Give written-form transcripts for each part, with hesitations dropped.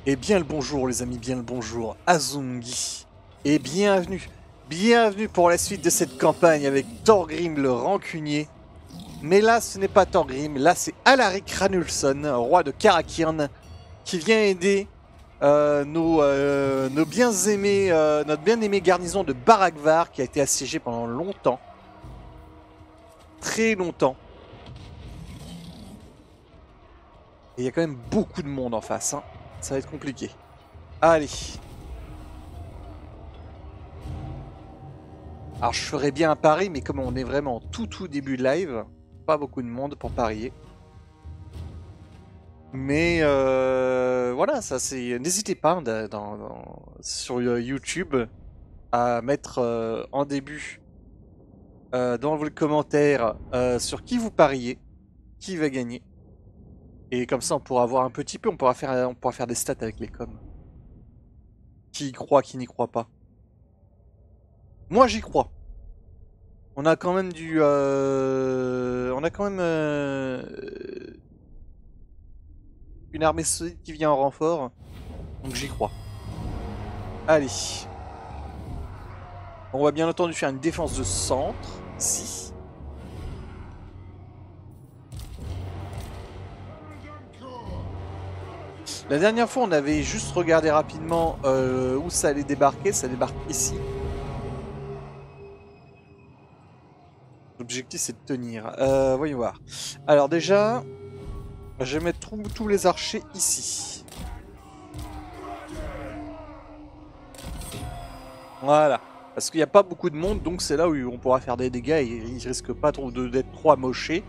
Et bien le bonjour les amis, bien le bonjour Azungi. Et bienvenue pour la suite de cette campagne avec Thorgrim le rancunier. Mais là ce n'est pas Thorgrim, là c'est Alaric Ranulfson, roi de Karakirn, qui vient aider nos bien aimés, notre bien aimée garnison de Baragvar qui a été assiégée pendant longtemps. Très longtemps. Et il y a quand même beaucoup de monde en face, hein. Ça va être compliqué. Allez. Alors je ferais bien un pari, mais comme on est vraiment tout début de live, pas beaucoup de monde pour parier. Mais voilà, ça c'est. N'hésitez pas sur YouTube à mettre en début dans vos commentaires sur qui vous pariez, qui va gagner. Et comme ça on pourra voir un petit peu, on pourra faire des stats avec les coms. Qui y croit, qui n'y croit pas. Moi j'y crois. On a quand même une armée solide qui vient en renfort. Donc j'y crois. Allez. On va bien entendu faire une défense de centre. Ici. La dernière fois, on avait juste regardé rapidement où ça allait débarquer. Ça débarque ici. L'objectif, c'est de tenir. Voyons voir. Alors déjà, je vais mettre tous les archers ici. Voilà. Parce qu'il n'y a pas beaucoup de monde, donc c'est là où on pourra faire des dégâts et il risque pas trop d'être trop amoché.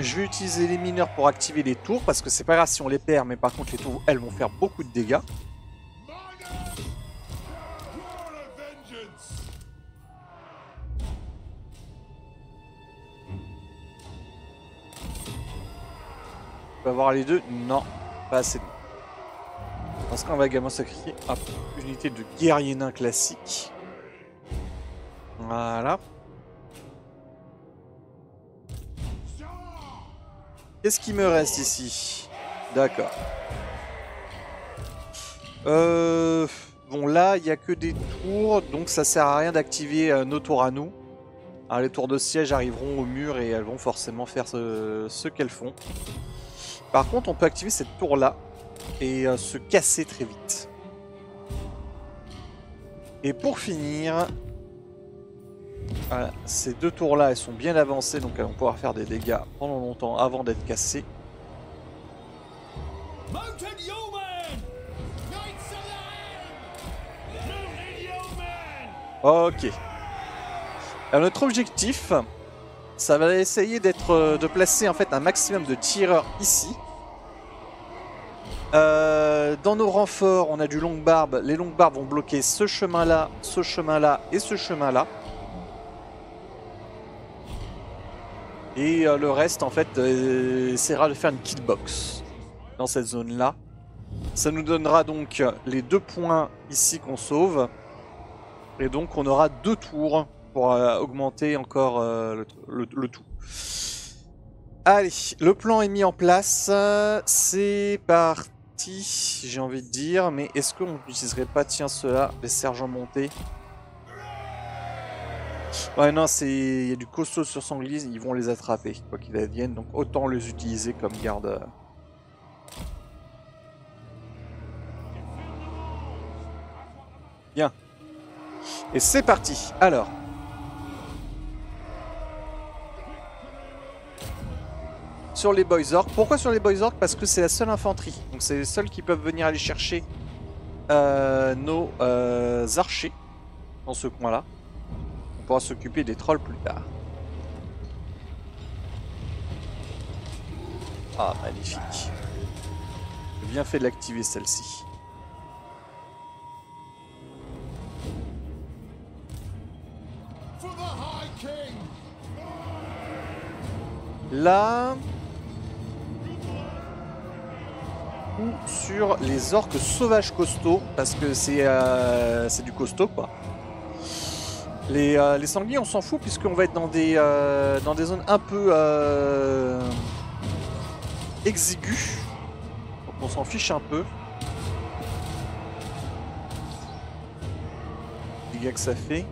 Je vais utiliser les mineurs pour activer les tours, parce que c'est pas grave si on les perd, mais par contre les tours, elles vont faire beaucoup de dégâts. On va avoir les deux. Non, pas assez. Parce qu'on va également sacrifier une unité de guerrier nain classique. Voilà. Qu'est-ce qui me reste ici? D'accord. Bon là, il n'y a que des tours, donc ça sert à rien d'activer nos tours à nous. Alors, les tours de siège arriveront au mur et elles vont forcément faire ce qu'elles font. Par contre, on peut activer cette tour-là et se casser très vite. Et pour finir, voilà, ces deux tours-là, elles sont bien avancées, donc elles vont pouvoir faire des dégâts pendant longtemps avant d'être cassées. Ok. Alors, notre objectif, ça va essayer de placer en fait un maximum de tireurs ici. Dans nos renforts, on a du longue barbe. Les longues barbes vont bloquer ce chemin-là et ce chemin-là. Et le reste, en fait, essaiera de faire une killbox dans cette zone-là. Ça nous donnera donc les 2 points ici qu'on sauve. Et donc, on aura 2 tours pour augmenter encore le tout. Allez, le plan est mis en place. C'est parti, j'ai envie de dire. Mais est-ce qu'on n'utiliserait pas, tiens, ceux-là, les sergents montés? Ouais, non, il y a du costaud sur sanglier, ils vont les attraper, quoi qu'il advienne. Donc autant les utiliser comme garde. Bien. Et c'est parti. Alors. Sur les boys orcs. Pourquoi sur les boys orcs? Parce que c'est la seule infanterie. Donc c'est les seuls qui peuvent venir aller chercher nos archers dans ce coin-là. On pourra s'occuper des trolls plus tard. Ah, magnifique. J'ai bien fait de l'activer celle-ci. Là... ou sur les orques sauvages costauds, parce que c'est du costaud, quoi. Les sangliers, on s'en fout, puisqu'on va être dans des zones un peu exiguës. On s'en fiche un peu. Les dégâts que ça fait.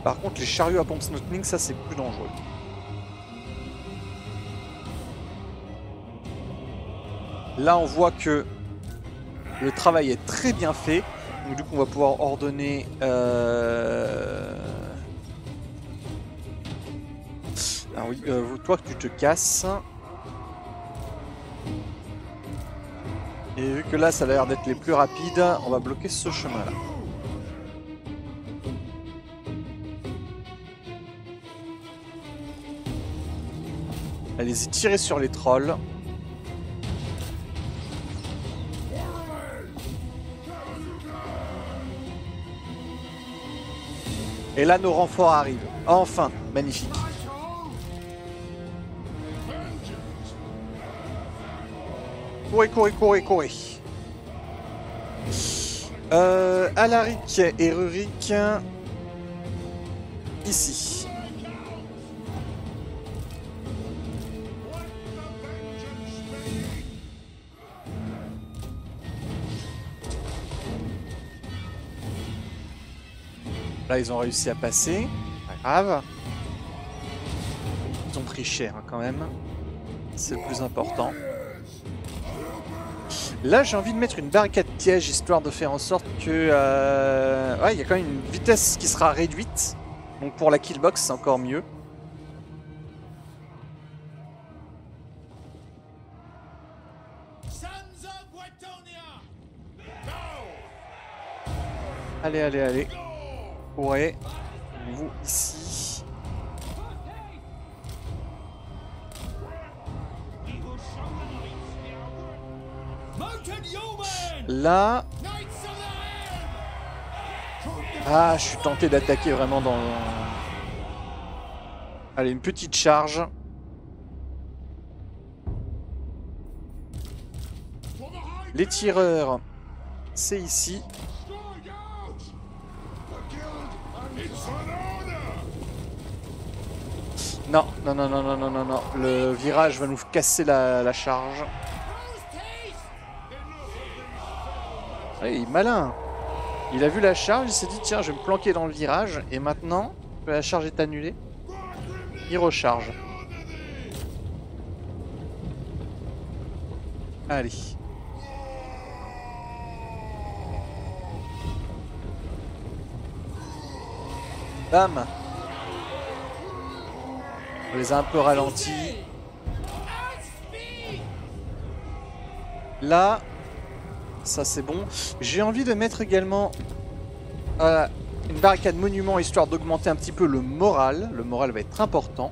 Par contre, les chariots à pompe Snotling, ça c'est plus dangereux. Là, on voit que le travail est très bien fait. Donc, du coup, on va pouvoir ordonner. Ah oui, toi que tu te casses. Et vu que là, ça a l'air d'être les plus rapides, on va bloquer ce chemin-là. Allez-y, tirez sur les trolls. Et là, nos renforts arrivent. Enfin, magnifique. Courez, courez, courez, courez. Alaric et Rurik, ici. Là, ils ont réussi à passer. Pas grave. Ils ont pris cher hein, quand même. C'est le plus important. Là, j'ai envie de mettre une barricade piège histoire de faire en sorte que... Ouais, il y a quand même une vitesse qui sera réduite. Donc pour la killbox, c'est encore mieux. Allez, allez, allez. Ouais. Vous ici. Là. Ah, je suis tenté d'attaquer vraiment dans... Allez, une petite charge. Les tireurs, c'est ici. Non, non, non, non, non, non, non, non. Le virage va nous casser la charge. Ah, il est malin. Il a vu la charge, il s'est dit tiens, je vais me planquer dans le virage. Et maintenant que la charge est annulée, il recharge. Allez. Bam. On les a un peu ralentis. Là, ça c'est bon. J'ai envie de mettre également une barricade monument histoire d'augmenter un petit peu le moral. Le moral va être important.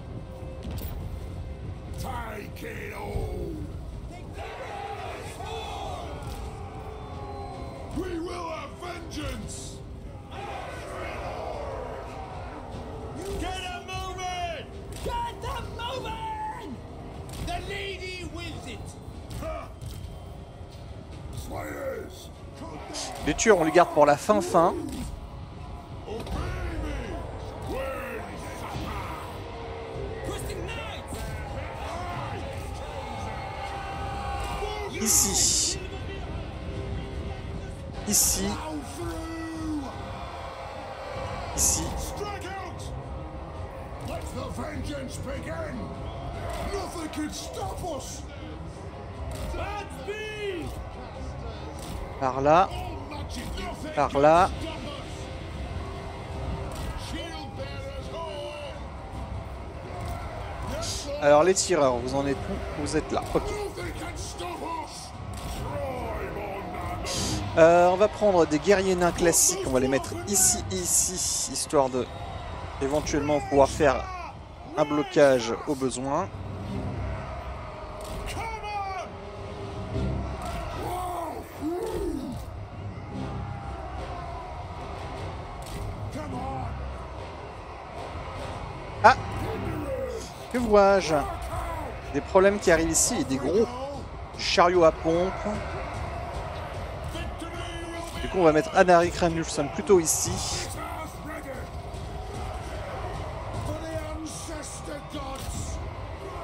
Les tueurs, on les garde pour la fin. Ici. Ici. Ici. Par là. Par là. Alors les tireurs, vous en êtes où? Vous êtes là, ok. On va prendre des guerriers nains classiques, on va les mettre ici et ici, histoire de éventuellement pouvoir faire un blocage au besoin. Ah! Que vois-je? Des problèmes qui arrivent ici et des gros chariots à pompe. coup, on va mettre Alaric Ranulfson plutôt ici.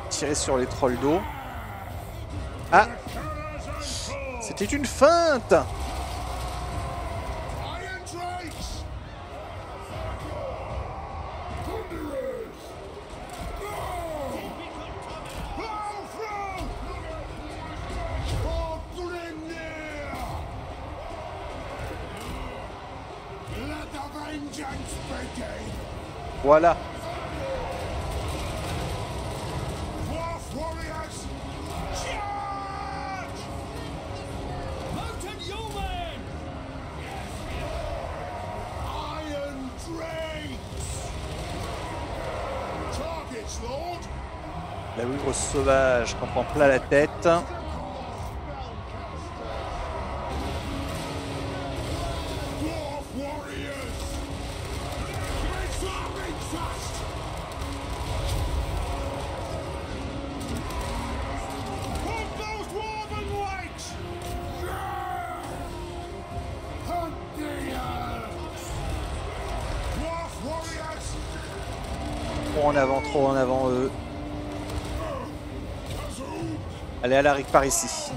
Tirer sur les trolls d'eau. Ah! C'était une feinte! Voilà. La ouvre sauvage qu'on prend plein la tête. Trop en avant eux. Allez, Alaric par ici.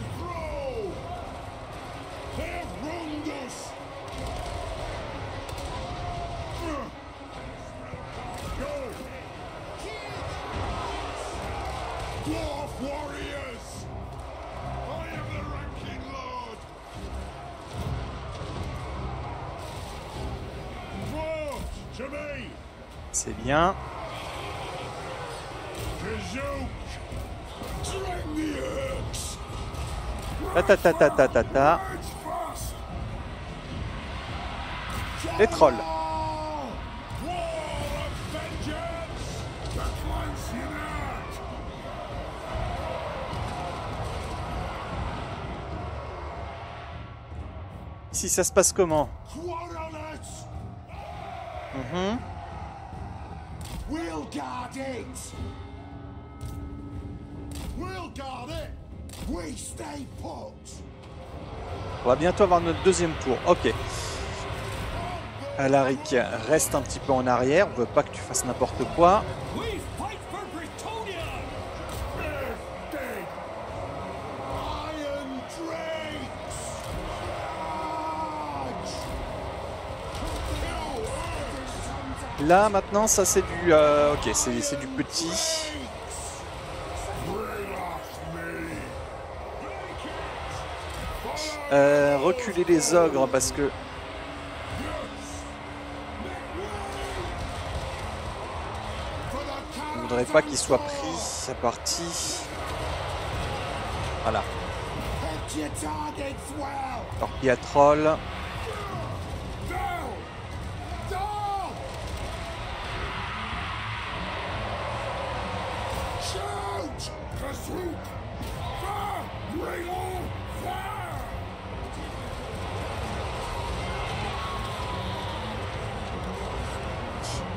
C'est bien. Ta. Les trolls. Ici, ça se passe comment? On va bientôt avoir notre deuxième tour. Ok. Alaric reste un petit peu en arrière. On veut pas que tu fasses n'importe quoi. Là maintenant ça c'est du ok, c'est du petit. Reculer les ogres parce que je voudrais pas qu'il soit pris. C'est parti. Voilà. Torpille à troll.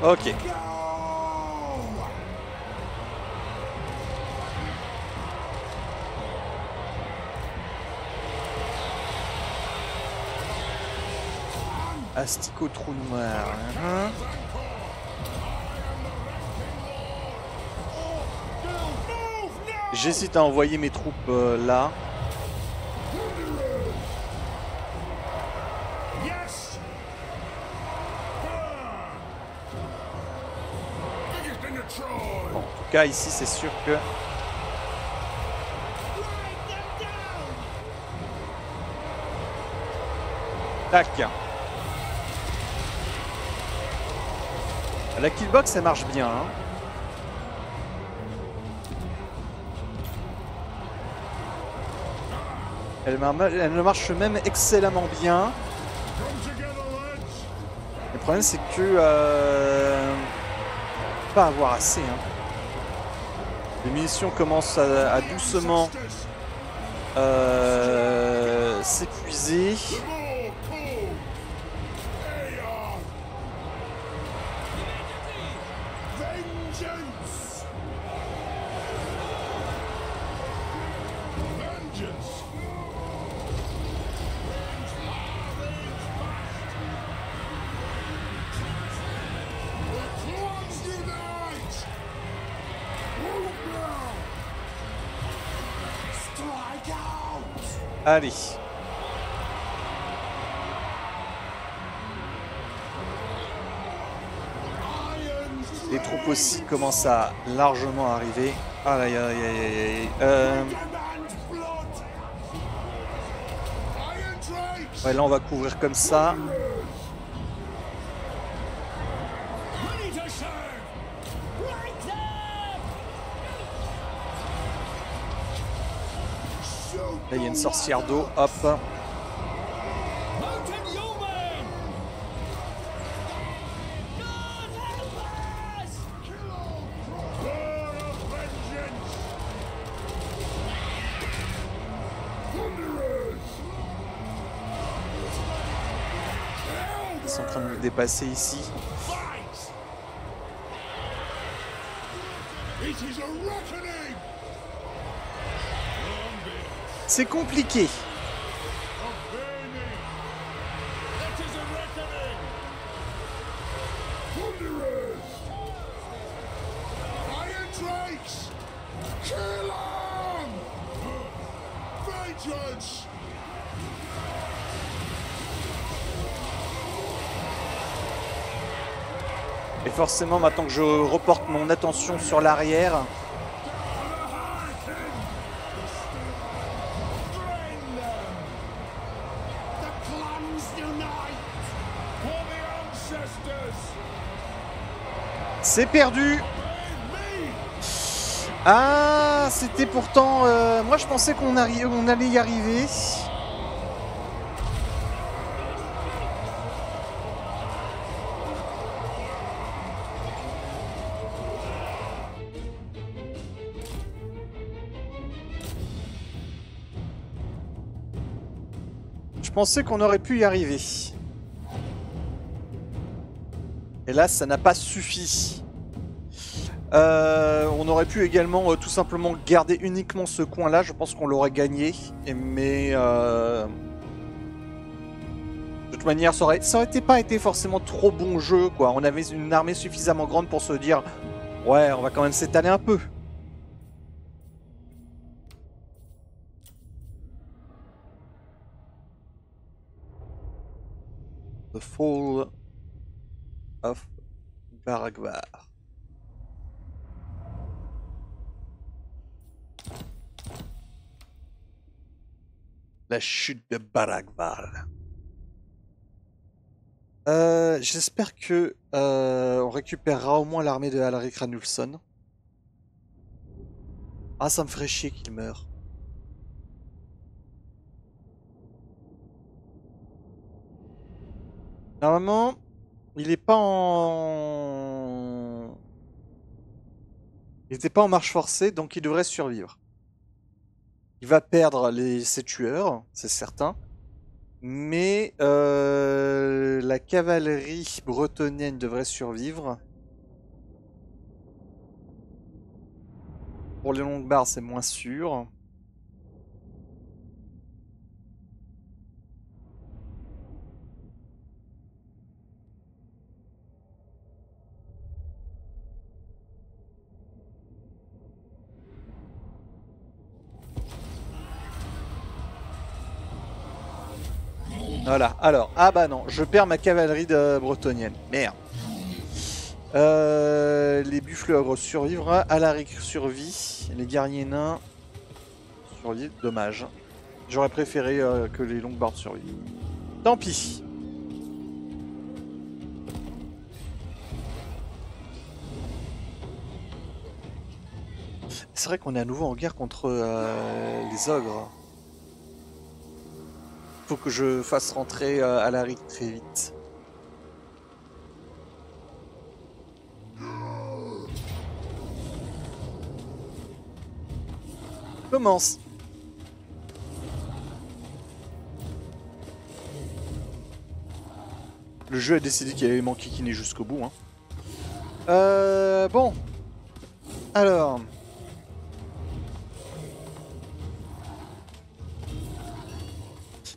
Ok. Asticot trou noir. J'hésite à envoyer mes troupes là. Bon, en tout cas, ici, c'est sûr que... Tac. La killbox, elle marche bien. Hein. Elle marche même excellemment bien. Le problème, c'est que... pas avoir assez. Hein. Les munitions commencent à doucement s'épuiser. Allez. Les troupes aussi commencent à largement arriver. Aïe aïe aïe aïe aïe. Ouais, là on va couvrir comme ça. Là il y a une sorcière d'eau, hop. Ils sont en train de nous dépasser ici. C'est compliqué. Et forcément, maintenant que je reporte mon attention sur l'arrière, c'est perdu. Ah, c'était pourtant... moi, je pensais qu'on allait y arriver. Je pensais qu'on aurait pu y arriver. Et là, ça n'a pas suffi. On aurait pu également tout simplement garder uniquement ce coin-là. Je pense qu'on l'aurait gagné. Mais de toute manière, ça aurait pas été forcément trop bon jeu, quoi. On avait une armée suffisamment grande pour se dire, ouais, on va quand même s'étaler un peu. The Fall of Baragvar. La chute de Baragvar. J'espère que on récupérera au moins l'armée de Alaric Ranulfson. Ah, ça me ferait chier qu'il meure. Normalement, il est pas en... Il n'était pas en marche forcée, donc il devrait survivre. Il va perdre ses tueurs, c'est certain. Mais la cavalerie bretonienne devrait survivre. Pour les Longbars, c'est moins sûr. Voilà, alors, ah bah non, je perds ma cavalerie de bretonienne. Merde. Les buffles survivra, Alaric survit, les guerriers nains survivent, dommage. J'aurais préféré que les Longbards survivent. Tant pis. C'est vrai qu'on est à nouveau en guerre contre les ogres. Faut que je fasse rentrer Alaric très vite. Commence. Le jeu a décidé qu'il allait m'enquiquiner jusqu'au bout. Hein. Bon. Alors.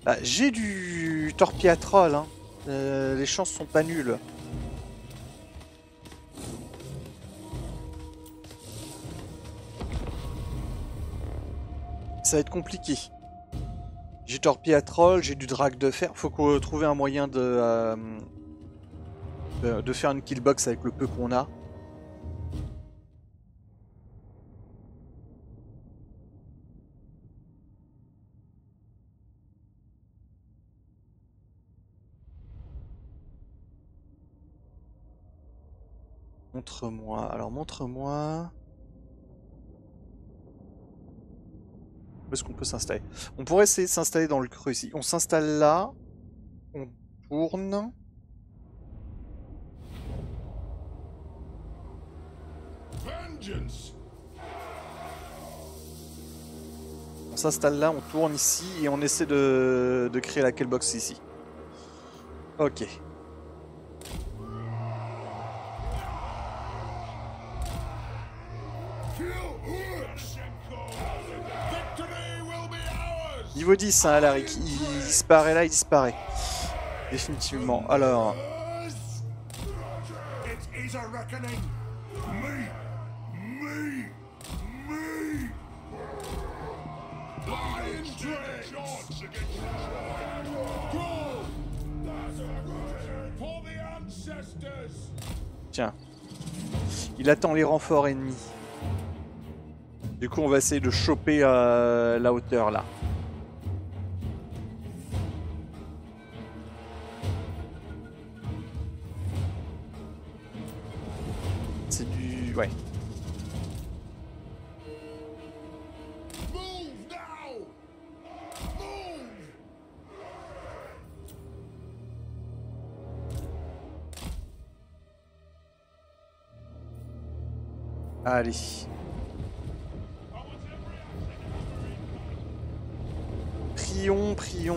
Bah, j'ai du torpiatrol. Hein. Les chances sont pas nulles. Ça va être compliqué. J'ai torpille à troll, j'ai du drag de fer. Faut qu'on trouve un moyen de faire une killbox avec le peu qu'on a. Montre-moi. Alors montre-moi. Où est-ce qu'on peut s'installer? On pourrait essayer de s'installer dans le creux ici. On s'installe là. On tourne. On s'installe là, on tourne ici et on essaie de créer la killbox ici. Ok. Niveau 10, hein, Alaric. Il disparaît là, il disparaît. Définitivement. Alors. Tiens. Il attend les renforts ennemis. Du coup, on va essayer de choper la hauteur là. C'est du... ouais. Allez. Prions, prions.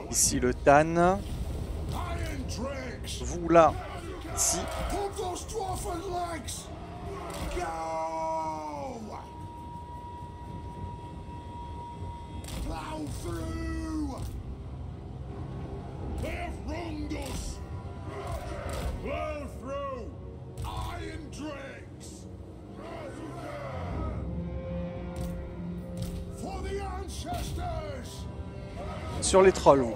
Ici le Tan. Vous là. Ici. Plow through! They have wronged us! Plow through! Iron Drakes! For the ancestors! Sur les trolls, vous.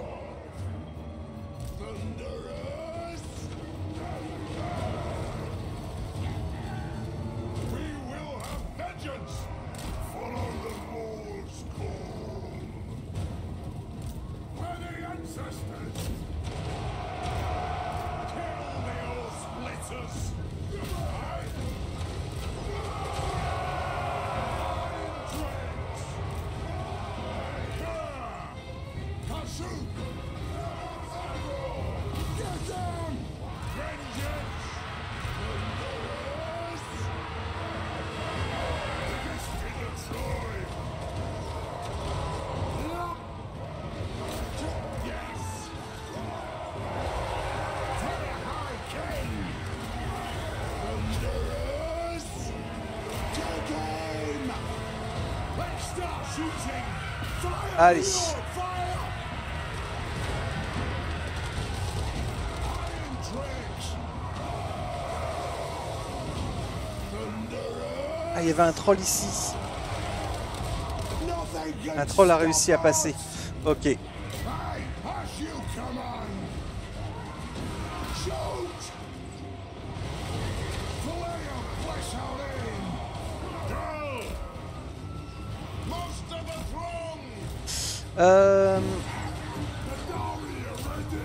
Allez. Ah, il y avait un troll ici. Un troll a réussi à passer. Ok.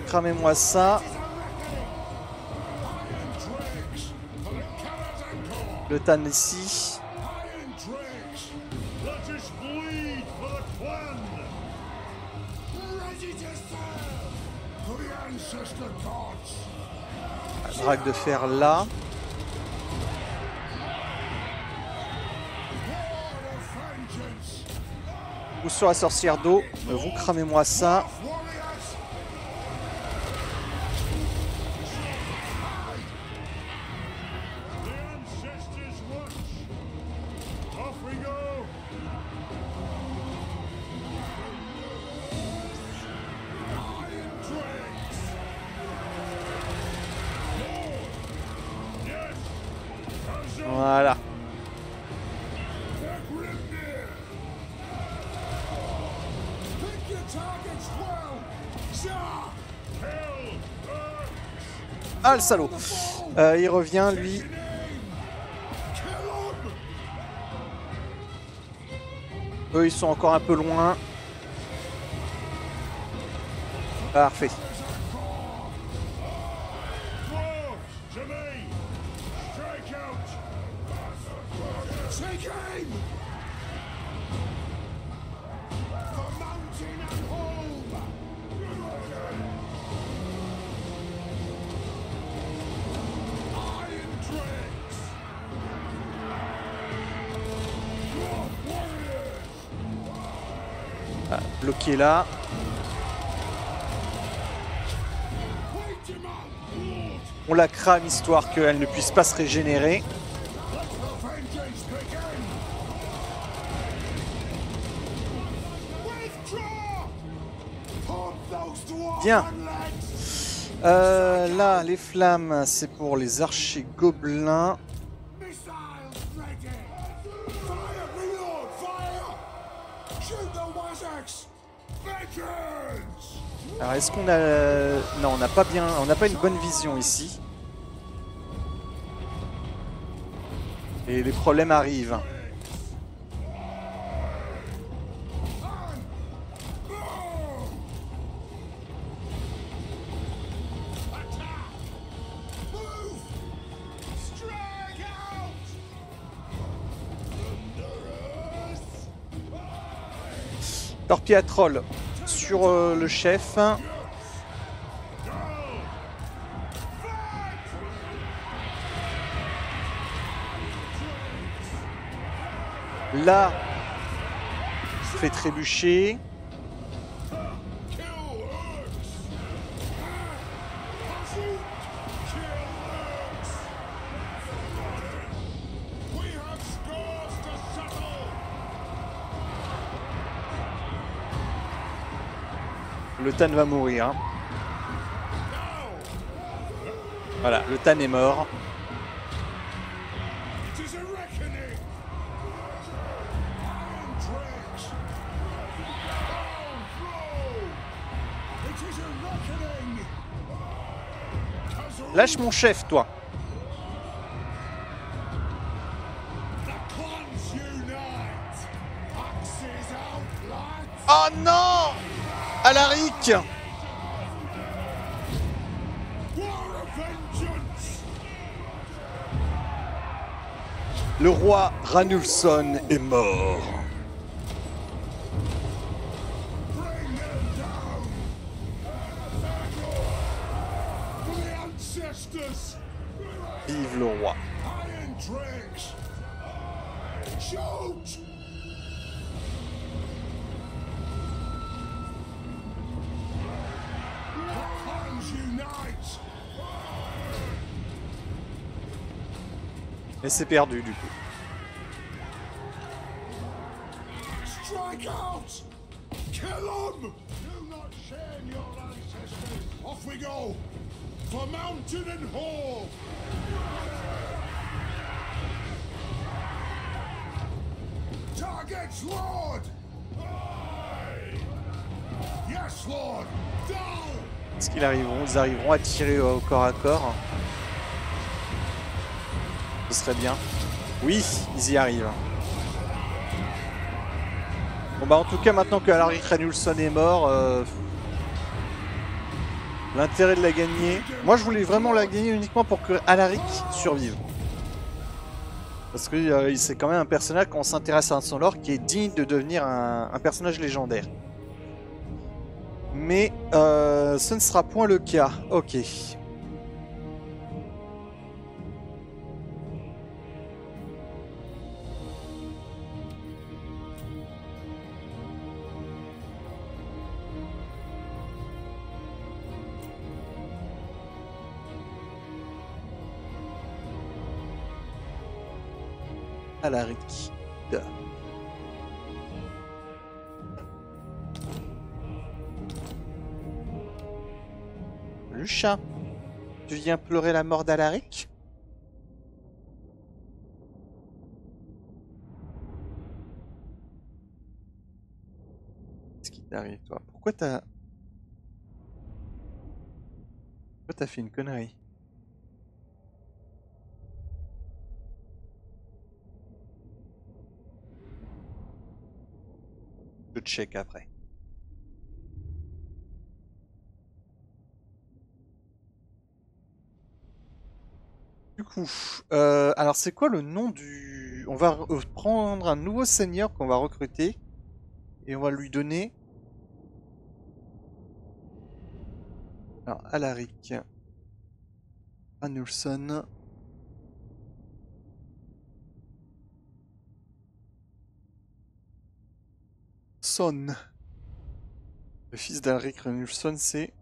Cramez-moi ça. Le Tan ici. Drague de fer là. Ou sur la sorcière d'eau. Vous cramez-moi ça. target's well. Sir! Kill! Ah, le salaud. Il revient, lui. Kill him! Eux, ils sont encore un peu loin. Parfait. More! To me! Strike out! Take aim! For mountain and home! Iron Drakes! Warriors! Ah, bloqué là. Wait him out! Lord! On la crame histoire qu'elle ne puisse pas se régénérer. Let the vengeance begin! Withdraw! Put those dwarven Bien. legs! Là, les flammes, c'est pour les archers gobelins. Missiles ready! Fire! Reload! Fire! Shoot the Wazax! Vengeance! Alors, est-ce qu'on a... Non, on n'a pas bien... On n'a pas une bonne vision ici. Et les problèmes arrivent. Move! Strike out! Torpille à troll sur le chef. Là, fait trébucher. Kill Urks! Shoot! Kill Urks! We have scores to settle! Le Tan va mourir. Hein. Now! Voilà, le Tan est mort. It is a reckoning! Iron Drakes! Down throw! It is a reckoning! Kazoo! Lâche mon chef, toi. The clans unite! Axes out, lads! Oh non! Alaric! War of vengeance! Le roi Ranulson est mort. Bring them down! For the ancestors! Vive le roi. Iron Drakes! Shoot! The clans unite! Et c'est perdu du coup. Strike out! Kill them! Do not shame your ancestors! Off we go! For mountain and hall! Targets, Lord! Aye. Yes, Lord! Down! Est-ce qu'ils arriveront? Ils arriveront à tirer au corps à corps. Ce serait bien. Oui, ils y arrivent. Bon bah en tout cas maintenant que Alaric Ranulson est mort, l'intérêt de la gagner... Moi je voulais vraiment la gagner uniquement pour que Alaric survive. Parce que c'est quand même un personnage, quand on s'intéresse à son lore, qui est digne de devenir un personnage légendaire. Mais ce ne sera point le cas. Ok. Alaric. Lucha, tu viens pleurer la mort d'Alaric? Qu'est-ce qui t'arrive, toi? Pourquoi t'as fait une connerie? Je check après. Du coup, alors c'est quoi le nom du... On va prendre un nouveau seigneur qu'on va recruter et on va lui donner... Alors, Alaric Ranulfson. Son. Le fils d'Alaric Ranulfson, c'est...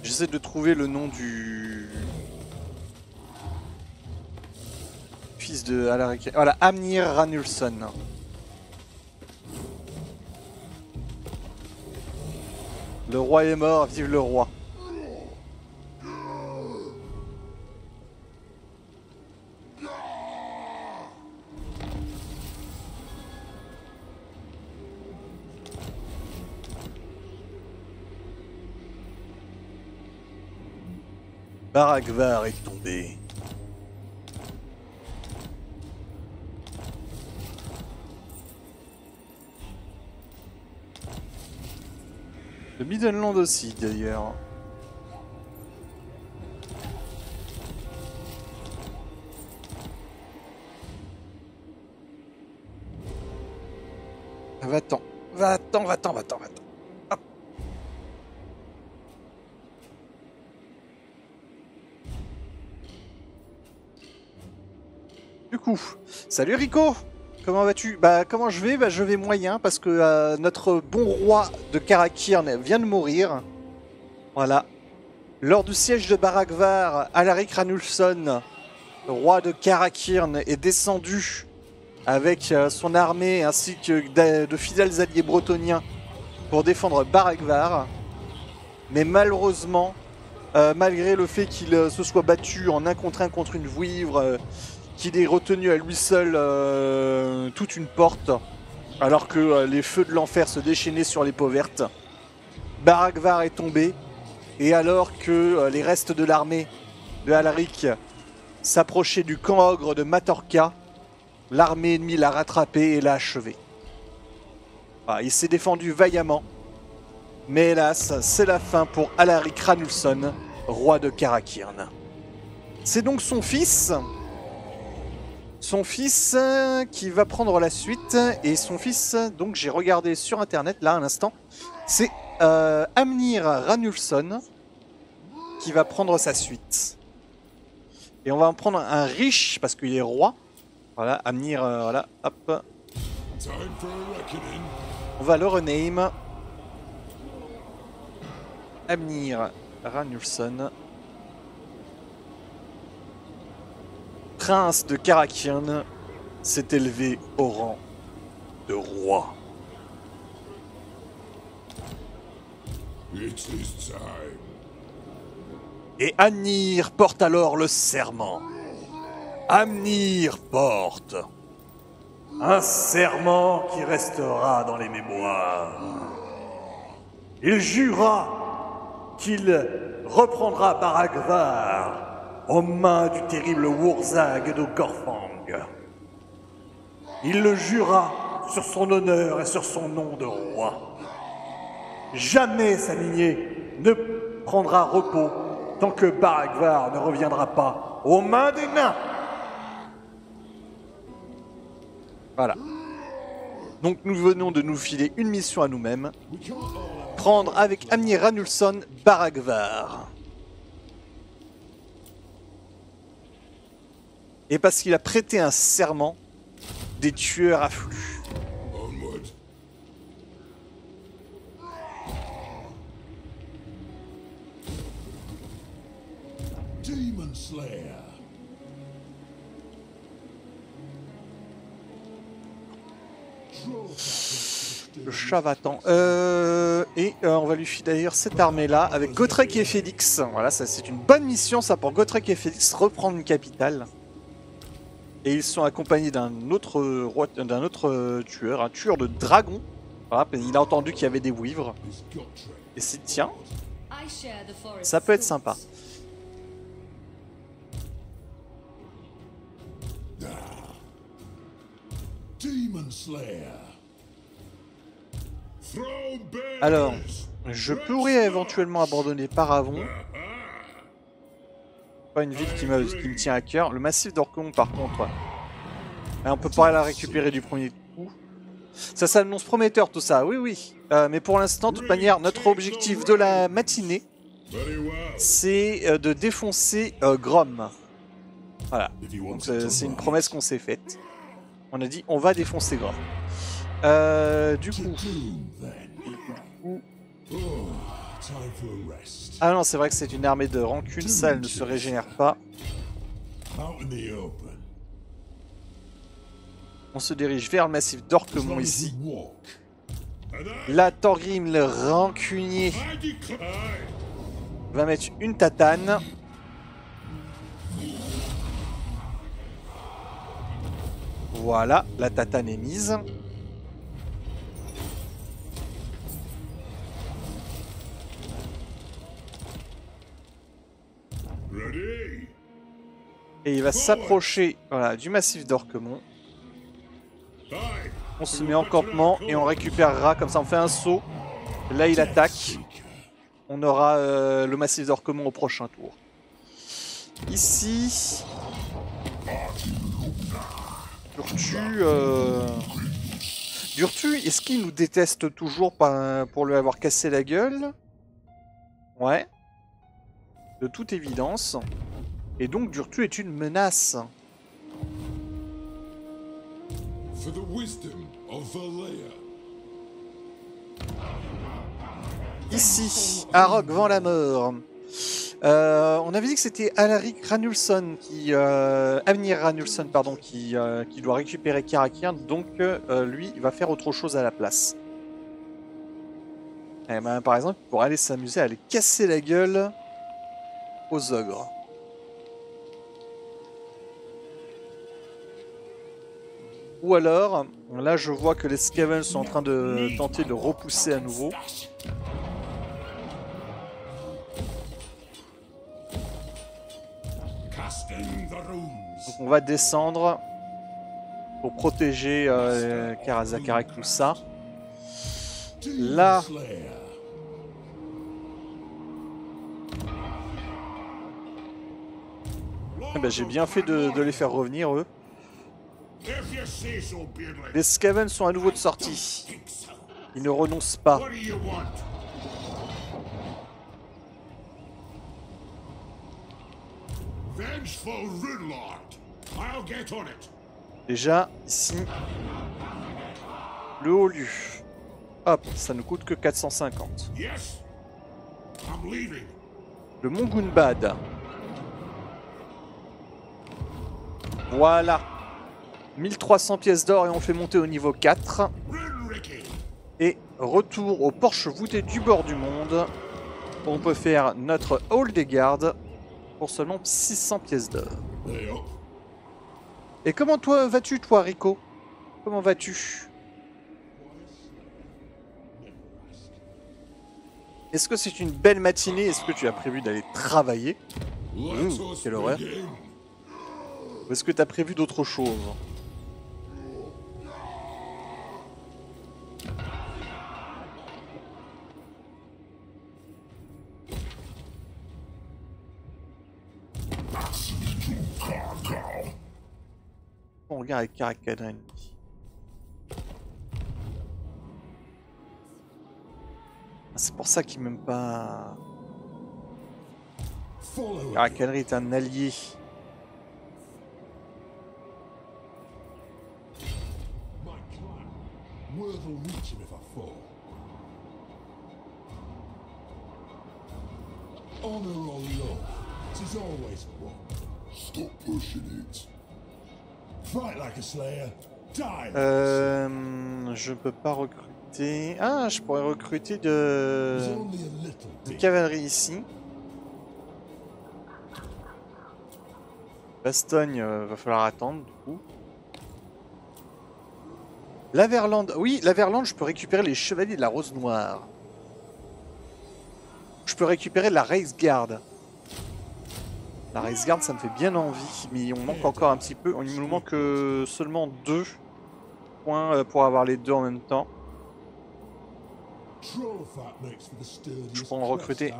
J'essaie de trouver le nom du... fils de Alaric... Voilà, Amnir Ranulfson. Le roi est mort, vive le roi. Baragvar est tombé. Le Middenland aussi, d'ailleurs. Va-t'en. Va-t'en, va-t'en, va-t'en, va-t'en. Hop. Du coup, salut Rico. Comment vas-tu? Bah comment je vais? Bah je vais moyen parce que notre bon roi de Karakirn vient de mourir. Voilà. Lors du siège de Baragvar, Alaric Ranulfson, roi de Karakirn, est descendu avec son armée ainsi que de fidèles alliés bretoniens pour défendre Baragvar. Mais malheureusement, malgré le fait qu'il se soit battu en un contre une vouivre, qu'il ait retenu à lui seul toute une porte, alors que les feux de l'enfer se déchaînaient sur les peaux vertes, Baragvar est tombé, et alors que les restes de l'armée de Alaric s'approchaient du camp ogre de Matorka, l'armée ennemie l'a rattrapé et l'a achevé. Il s'est défendu vaillamment, mais hélas, c'est la fin pour Alaric Ranulfson, roi de Karakirn. C'est donc son fils qui va prendre la suite, et son fils, donc j'ai regardé sur internet là un instant, c'est Amnir Ranulfson qui va prendre sa suite. Et on va en prendre un riche parce qu'il est roi. Voilà, Amnir, voilà, hop. On va le rename. Amnir Ranulfson, prince de Karakirn, s'est élevé au rang de roi. Et Amnir porte alors le serment. Amnir porte un serment qui restera dans les mémoires. Il jura qu'il reprendra Baragvar aux mains du terrible Wurzag de Gorfang. Il le jura sur son honneur et sur son nom de roi. Jamais sa lignée ne prendra repos tant que Baragvar ne reviendra pas aux mains des nains. Voilà. Donc nous venons de nous filer une mission à nous-mêmes. Prendre avec Amnir Ranulfson Baragvar. Et parce qu'il a prêté un serment, des tueurs affluent. Demon Slayer. Troll Le chat va-t'en. On va lui filer d'ailleurs cette armée-là avec Gotrek et Félix. Voilà, ça c'est une bonne mission ça pour Gotrek et Félix, reprendre une capitale. Et ils sont accompagnés d'un autre tueur, un tueur de dragon. Voilà, il a entendu qu'il y avait des wivres. Et c'est tiens, ça peut être sympa. Alors, je pourrais éventuellement abandonner Paravon. Pas une ville qui me tient à cœur. Le massif d'Orcomont par contre, on peut pas la récupérer du premier coup. Ça s'annonce prometteur tout ça, oui oui. Mais pour l'instant, de toute manière, notre objectif de la matinée, c'est de défoncer Grom. Voilà, donc c'est une promesse qu'on s'est faite. On a dit on va défoncer Grom. Du coup... Ah non, c'est vrai que c'est une armée de rancune, ça elle ne se régénère pas. On se dirige vers le massif d'Orcomont ici. Là, Thorgrim le rancunier va mettre une tatane. Voilà, la tatane est mise. Et il va s'approcher voilà, du massif d'Orcomont. On se met en campement et on récupérera, comme ça on fait un saut. Là il attaque. On aura le massif d'Orcomont au prochain tour. Ici... Durtu, est-ce qu'il nous déteste toujours pour lui avoir cassé la gueule? Ouais. De toute évidence. Et donc Durtu est une menace. Ici, Arog vend la mort. On avait dit que c'était Alaric Ranulson Amnir Ranulson, pardon, qui doit récupérer Karakian, donc lui, il va faire autre chose à la place. Et ben, par exemple, pour aller s'amuser à aller casser la gueule aux ogres. Ou alors, là je vois que les Skaven sont en train de tenter de repousser à nouveau. Donc on va descendre pour protéger Karazakar et tout ça. Là, eh ben, j'ai bien fait de les faire revenir eux. Les Skaven sont à nouveau de sortie. Ils ne renoncent pas. Déjà, ici, le haut lieu. Hop, ça ne coûte que 450. Le Mont Gunbad. Voilà. 1300 pièces d'or et on fait monter au niveau 4. Et retour au porche voûté du bord du monde. On peut faire notre hall des gardes pour seulement 600 pièces d'or. Et comment toi vas-tu, toi, Rico? Comment vas-tu? Est-ce que c'est une belle matinée? Est-ce que tu as prévu d'aller travailler? Quelle horreur. Ou est-ce que tu as prévu d'autres choses? On regarde avec Karakadrin. C'est pour ça qu'il m'aime pas. Karakadrin est un allié. Je peux pas recruter. recruter... Ah, je pourrais recruter It's de only a little bit. cavalerie ici. Bastogne, va falloir attendre du coup. L'Averland, oui, l'Averland, je peux récupérer les chevaliers de la Rose Noire. Je peux récupérer la Race Guard. La Race Guard, ça me fait bien envie, mais on manque encore un petit peu. Il nous manque seulement 2 points pour avoir les deux en même temps. Je peux en recruter.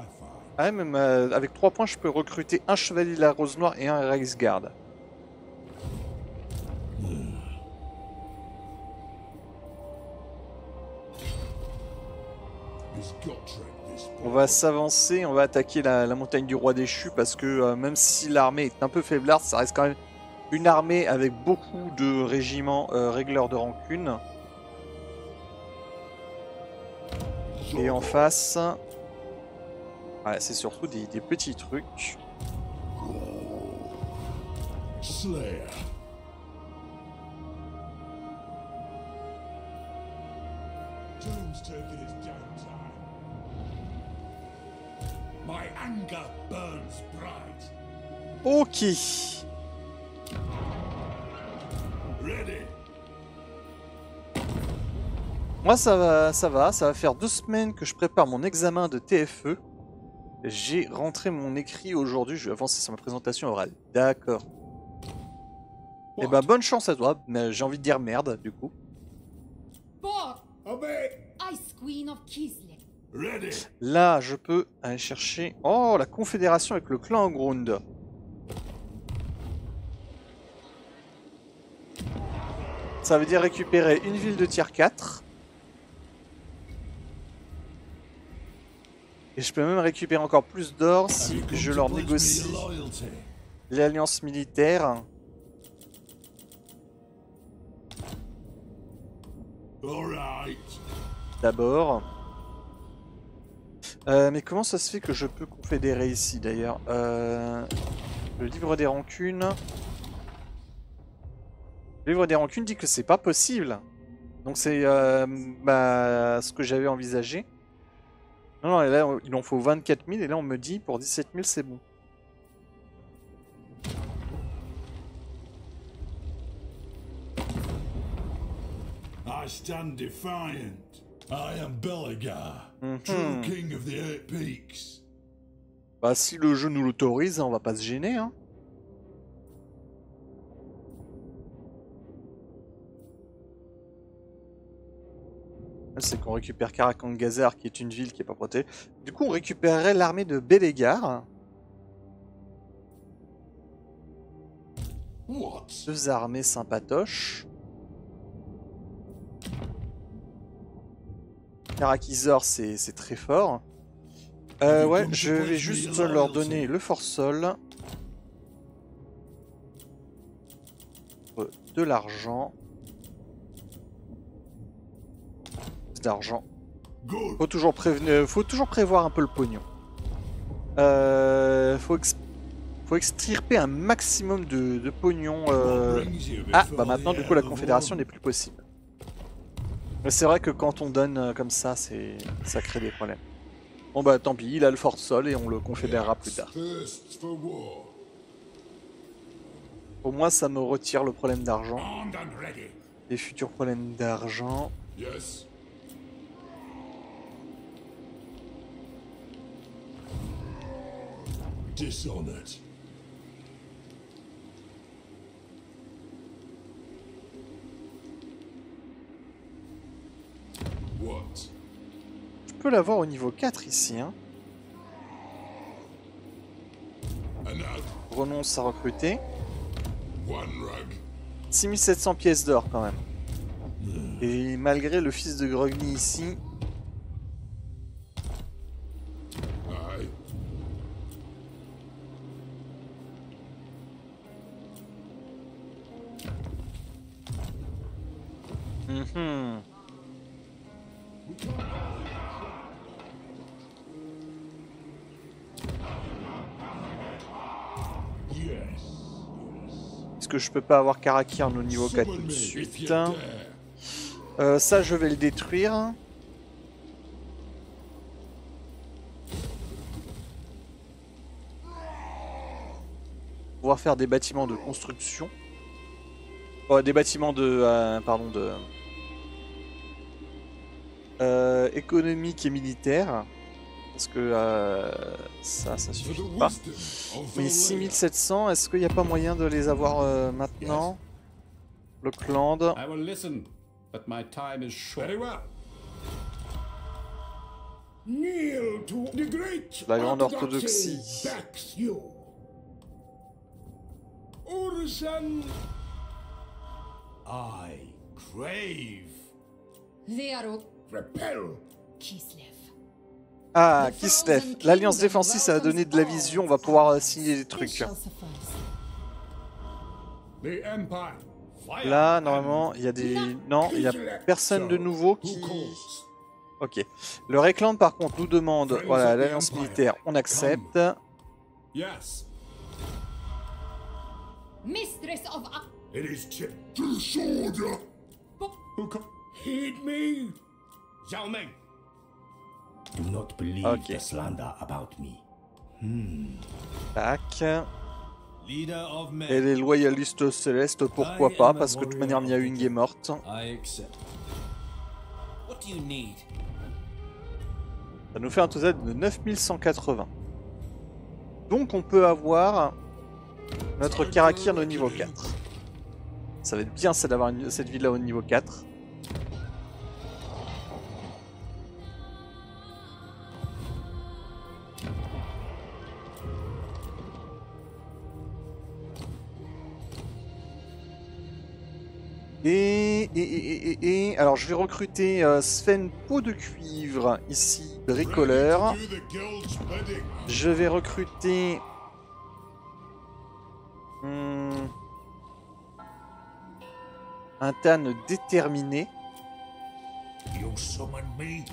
Ah, même avec 3 points, je peux recruter un chevalier de la Rose Noire et un Race Guard. On va s'avancer, on va attaquer la montagne du roi déchu parce que même si l'armée est un peu faiblarde, ça reste quand même une armée avec beaucoup de régiments régleurs de rancune. Et en face, ouais, c'est surtout des petits trucs. Slayer. Doom's taking its downtime. My anger burns bright. Ok. Ready. Moi ça va faire 2 semaines que je prépare mon examen de TFE. J'ai rentré mon écrit aujourd'hui, je vais avancer sur ma présentation orale. D'accord. Et bah bonne chance à toi, mais j'ai envie de dire merde du coup. Bor, Obey. Ice Queen of Kislev. Ready. Là je peux aller chercher... Oh, la confédération avec le clan Grund. Ça veut dire récupérer une ville de tier 4. Et je peux même récupérer encore plus d'or si je leur négocie l'alliance militaire. D'abord. Mais comment ça se fait que je peux confédérer ici d'ailleurs le livre des rancunes. Le livre des rancunes dit que c'est pas possible. Donc c'est ce que j'avais envisagé. Non, là il en faut 24 000 et là on me dit pour 17 000 c'est bon. I stand defiant. I am Belegar, true king of the Eight Peaks. Bah si le jeu nous l'autorise, on va pas se gêner hein. C'est qu'on récupère Karakangazar qui est une ville qui est pas protégée. Du coup on récupérerait l'armée de Belegar. What? 2 armées sympatoches. Karakizor c'est très fort. Ouais, je vais juste leur donner le fort sol. De l'argent. D'argent. Faut toujours prévoir un peu le pognon. Faut extirper un maximum de pognon. Ah, bah maintenant du coup la confédération n'est plus possible. Mais c'est vrai que quand on donne comme ça, ça crée des problèmes. Bon bah tant pis, il a le fort sol et on le confédérera plus tard. Au moins ça me retire le problème d'argent. Les futurs problèmes d'argent. Yes. Dishonored. What? Je peux l'avoir au niveau 4 ici. Hein. Renonce à recruter. 6700 pièces d'or quand même. Et malgré le fils de Grogny ici. Est-ce que je peux pas avoir Karakirn au niveau 4 tout de suite? Ça je vais le détruire. pouvoir faire des bâtiments de construction. Des bâtiments de... pardon, de... économique et militaire. Parce que ça suffit pas. Mais 6700, est-ce qu'il n'y a pas moyen de les avoir maintenant? Le clan. I will listen, but my time is short. Very well. Kneel to the great La grande orthodoxie. backs you. Urzen, I crave. Learo Repel. Kislev. Ah, Kislev. L'alliance défensive, ça va donner de la vision. On va pouvoir signer des This trucs. shall suffice. The Empire. Fire Là, and normalement, il y a des... Non, il n'y a personne de nouveau qui... Who calls? Ok. Le Réclan, par contre, nous demande... Voilà, l'alliance militaire, on accepte. Yes. Mistress of It is tip to the soldier. Who calls? Heed me. Zhao Meng. Do not believe Ok. the slander about me. Tac. Leader of men. Et les loyalistes célestes, pourquoi pas? Parce que de toute manière, Miaoing est morte. I accept. What do you need? Ça nous fait un total de 9180. Donc on peut avoir notre Karakir au niveau 4. Ça va être bien ça d'avoir cette ville-là au niveau 4. Alors je vais recruter Sven Peau de Cuivre, ici, bricoleur. Do the guild's bidding. Je vais recruter... un Tan déterminé. You summon me.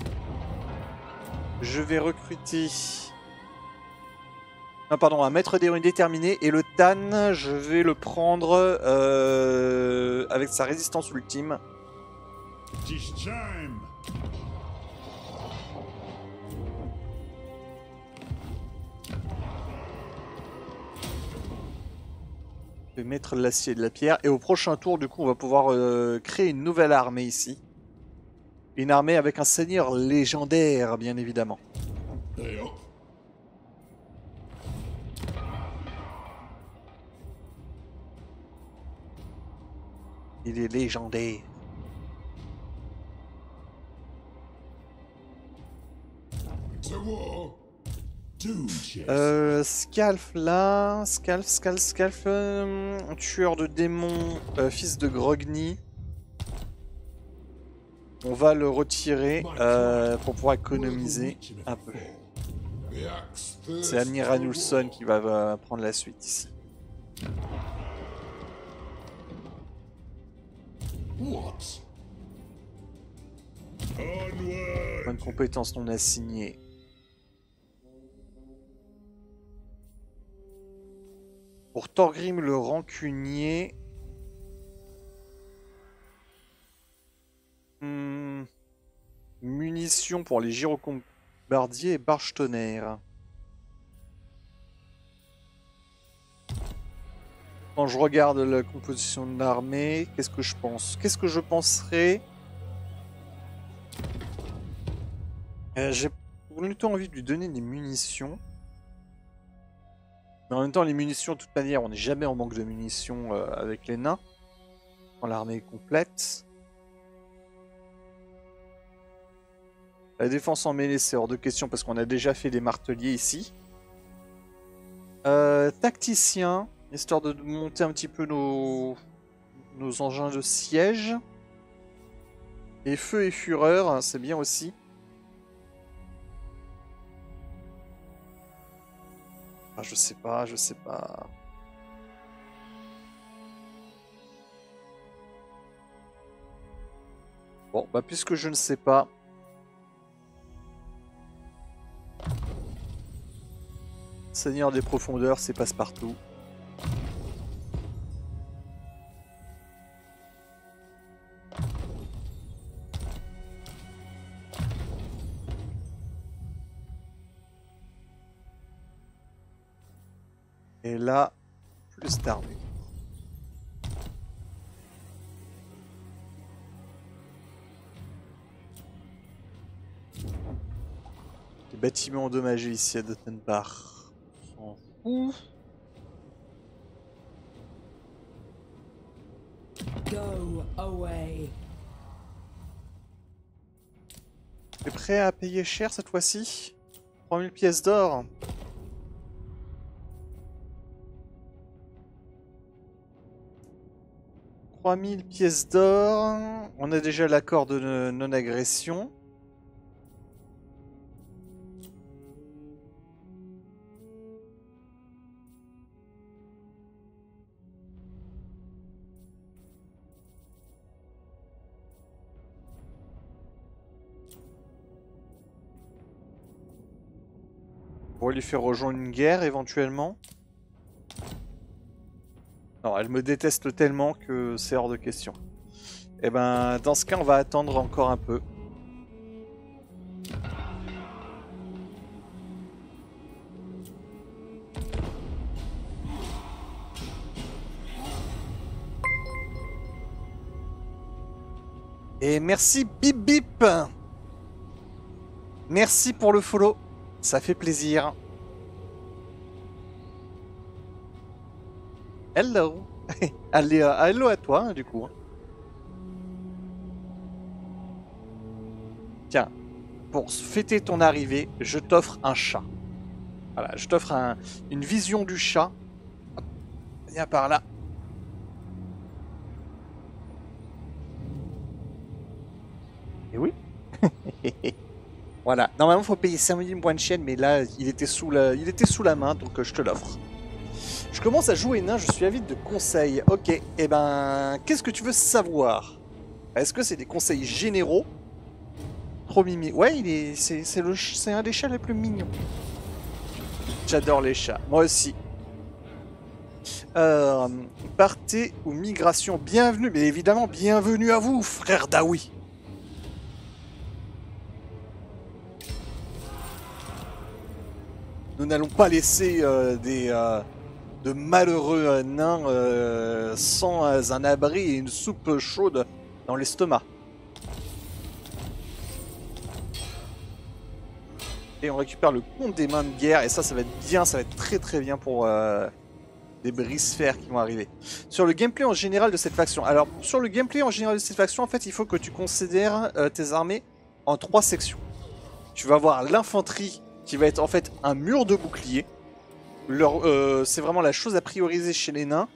Je vais recruter... Non, pardon, un maître des ruines déterminé. Et le Tan, je vais le prendre avec sa résistance ultime. Tis time. Je vais mettre de l'acier et de la pierre. Et au prochain tour, du coup, on va pouvoir créer une nouvelle armée ici. Une armée avec un seigneur légendaire, bien évidemment. Hey up. Il est légendaire. To war. Do chess. Scalf là, Scalf, tueur de démons, fils de Grogny. On va le retirer pour pouvoir économiser un peu. The axe C'est Amira Nulson qui va prendre la suite ici. What? Onward. Point de compétence non assigné. Pour Thorgrim le rancunier. Munitions pour les gyrocombardiers et barge tonnerre. Quand je regarde la composition de l'armée, qu'est-ce que je pense? Qu'est-ce que je penserais? J'ai plutôt envie de lui donner des munitions. Mais en même temps, les munitions, de toute manière, on n'est jamais en manque de munitions avec les nains. Quand l'armée est complète. La défense en mêlée, c'est hors de question parce qu'on a déjà fait des marteliers ici. Tacticien, histoire de monter un petit peu nos engins de siège. Et feu et fureur, c'est bien aussi. Ah, je sais pas. Bon, bah puisque je ne sais pas... Seigneur des profondeurs, c'est passe-partout. Et là, plus d'armée. Les bâtiments endommagés ici à Dottenbach. On s'en fout. Go away. T'es prêt à payer cher cette fois-ci? 3000 pièces d'or. « 3000 pièces d'or. On a déjà l'accord de non-agression. On pourrait lui faire rejoindre une guerre éventuellement. Non, elle me déteste tellement que c'est hors de question. Et ben, dans ce cas, on va attendre encore un peu. Et merci Bip Bip. Merci pour le follow. Ça fait plaisir. Hello. Allez, hello à toi, hein, du coup. Tiens, pour fêter ton arrivée, je t'offre un chat. Voilà, je t'offre une vision du chat. Hop, viens par là. Et oui. Voilà, normalement il faut payer 5000 points de chaîne, mais là il était sous la main, donc je te l'offre. Je commence à jouer nain, je suis avide de conseils. Ok, et ben, qu'est-ce que tu veux savoir? Est-ce que c'est des conseils généraux? Trop mimi. Ouais, c'est un des chats les plus mignons. J'adore les chats, moi aussi. Partez ou migration, bienvenue, mais évidemment bienvenue à vous, frère Daoui. Nous n'allons pas laisser de malheureux nains sans un abri et une soupe chaude dans l'estomac. Et on récupère le compte des mains de guerre, et ça va être bien, ça va être très très bien pour des brise-fer qui vont arriver. Sur le gameplay en général de cette faction, alors sur le gameplay en général de cette faction, en fait il faut que tu considères tes armées en 3 sections. Tu vas avoir l'infanterie qui va être en fait un mur de bouclier. C'est vraiment la chose à prioriser chez les nains.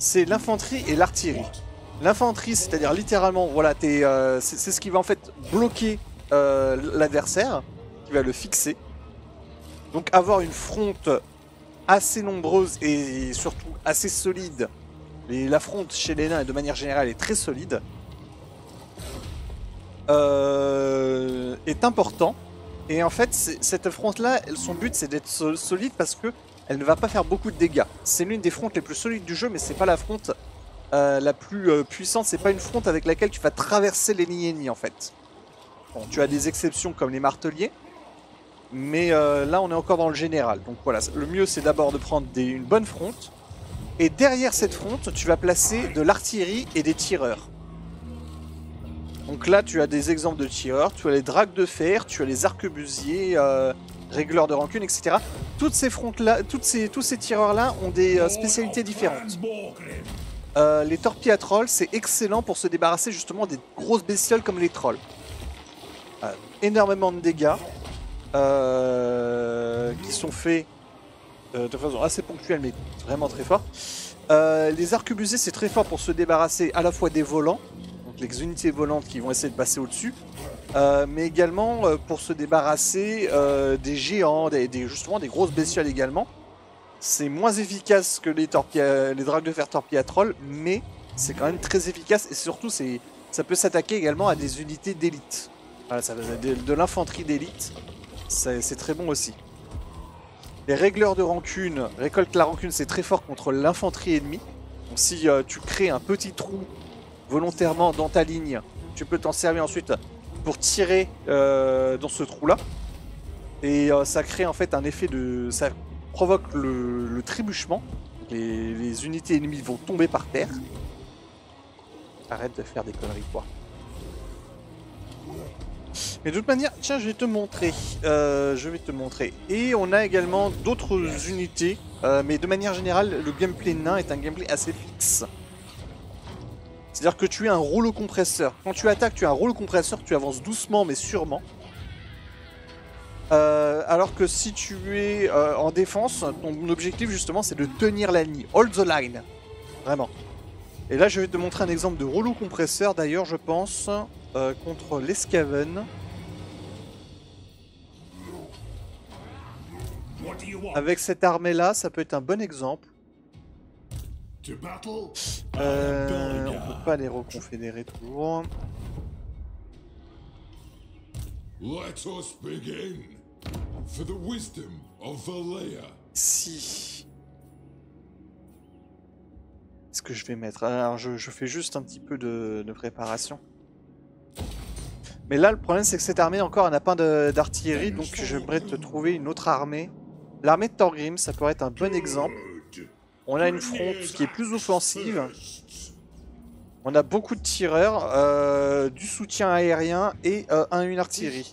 C'est l'infanterie et l'artillerie. L'infanterie, c'est-à-dire littéralement, voilà, c'est ce qui va en fait bloquer l'adversaire, qui va le fixer. Donc avoir une fronte assez nombreuse et surtout assez solide. Et la fronte chez les nains, de manière générale, est très solide. Est important. Et en fait, cette fronte-là, son but c'est d'être solide parce que elle ne va pas faire beaucoup de dégâts. C'est l'une des frontes les plus solides du jeu, mais c'est pas la fronte la plus puissante. C'est pas une fronte avec laquelle tu vas traverser les lignes ennemies en fait. Bon, tu as des exceptions comme les marteliers, mais là on est encore dans le général. Donc voilà, le mieux c'est d'abord de prendre une bonne fronte. Et derrière cette fronte, tu vas placer de l'artillerie et des tireurs. Donc là, tu as des exemples de tireurs, tu as les dragues de fer, tu as les arquebusiers, régleurs de rancune, etc. Toutes ces frontes-là, tous ces tireurs-là ont des spécialités différentes. Les torpilles à trolls, c'est excellent pour se débarrasser justement des grosses bestioles comme les trolls. Énormément de dégâts qui sont faits de façon assez ponctuelle, mais vraiment très fort. Les arquebusiers, c'est très fort pour se débarrasser à la fois des volants, les unités volantes qui vont essayer de passer au-dessus, mais également pour se débarrasser des géants, justement des grosses bestioles également. C'est moins efficace que les dragues de fer torpilles à troll, mais c'est quand même très efficace et surtout ça peut s'attaquer également à des unités d'élite. Voilà, de l'infanterie d'élite, c'est très bon aussi. Les régleurs de rancune, récolte la rancune, c'est très fort contre l'infanterie ennemie. Donc si tu crées un petit trou volontairement dans ta ligne, tu peux t'en servir ensuite pour tirer dans ce trou là, et ça crée en fait un effet ça provoque le trébuchement. Donc les unités ennemies vont tomber par terre. Arrête de faire des conneries, quoi. Mais de toute manière, tiens, je vais te montrer. Et on a également d'autres unités. Mais de manière générale, le gameplay nain est un gameplay assez fixe. C'est-à-dire que tu es un rouleau compresseur. Quand tu attaques, tu as un rouleau compresseur, tu avances doucement mais sûrement. Alors que si tu es en défense, ton objectif justement c'est de tenir la ligne. Hold the line. Vraiment. Et là je vais te montrer un exemple de rouleau compresseur d'ailleurs je pense contre les Skaven. Avec cette armée là ça peut être un bon exemple. To battle? On peut pas les reconfédérer toujours. Let us begin. For the wisdom of Valea. Si. Est-ce que je vais mettre... Alors je fais juste un petit peu de préparation. Mais là le problème c'est que cette armée encore elle n'a pas d'artillerie donc j'aimerais te trouver une autre armée. L'armée de Thorgrim ça pourrait être un bon exemple. On a une fronte qui est plus offensive. On a beaucoup de tireurs, du soutien aérien et une artillerie.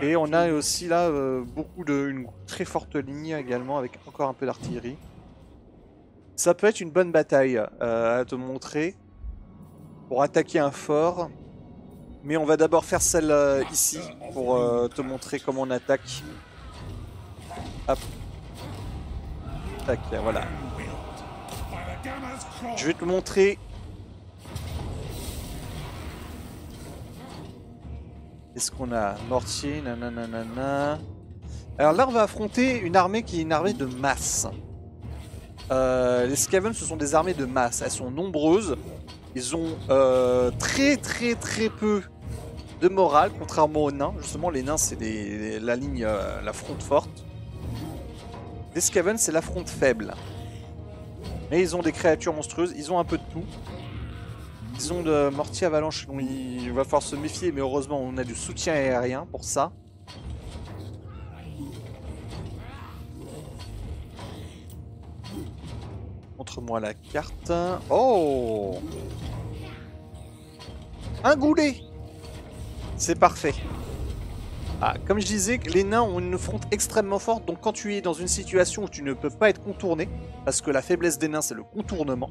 Et on a aussi là une très forte ligne également avec encore un peu d'artillerie. Ça peut être une bonne bataille à te montrer pour attaquer un fort. Mais on va d'abord faire celle ici pour te montrer comment on attaque. Hop. Tac, voilà. Je vais te montrer. Qu'est-ce qu'on a? Mortier, nanana. Alors là, on va affronter une armée qui est une armée de masse. Les Skaven, ce sont des armées de masse. Elles sont nombreuses. Ils ont très peu de morale, contrairement aux nains. Justement, les nains, c'est la ligne, la fronte forte. Les Skaven, c'est la fronte faible. Mais ils ont des créatures monstrueuses, ils ont un peu de tout. Ils ont de mortier avalanche, donc il va falloir se méfier, mais heureusement on a du soutien aérien pour ça. Montre-moi la carte. Oh! Un goulet! C'est parfait. Ah, comme je disais, les nains ont une fronte extrêmement forte, donc quand tu es dans une situation où tu ne peux pas être contourné, parce que la faiblesse des nains c'est le contournement,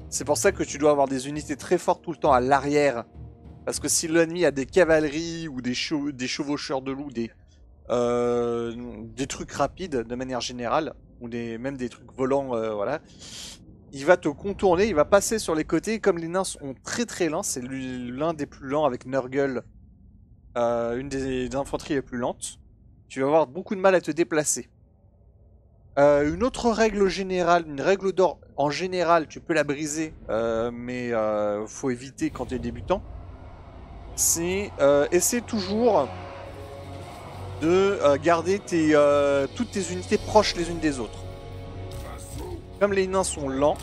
c'est pour ça que tu dois avoir des unités très fortes tout le temps à l'arrière, parce que si l'ennemi a des cavaleries ou des chevaucheurs de loups, des trucs rapides de manière générale, ou même des trucs volants, voilà, il va te contourner, il va passer sur les côtés, comme les nains sont très lents, c'est l'un des plus lents avec Nurgle. Une des infanteries les plus lentes, tu vas avoir beaucoup de mal à te déplacer. Une autre règle générale, une règle d'or en général, tu peux la briser, mais faut éviter quand tu es débutant. C'est essaie toujours de garder toutes tes unités proches les unes des autres. Comme les nains sont lents,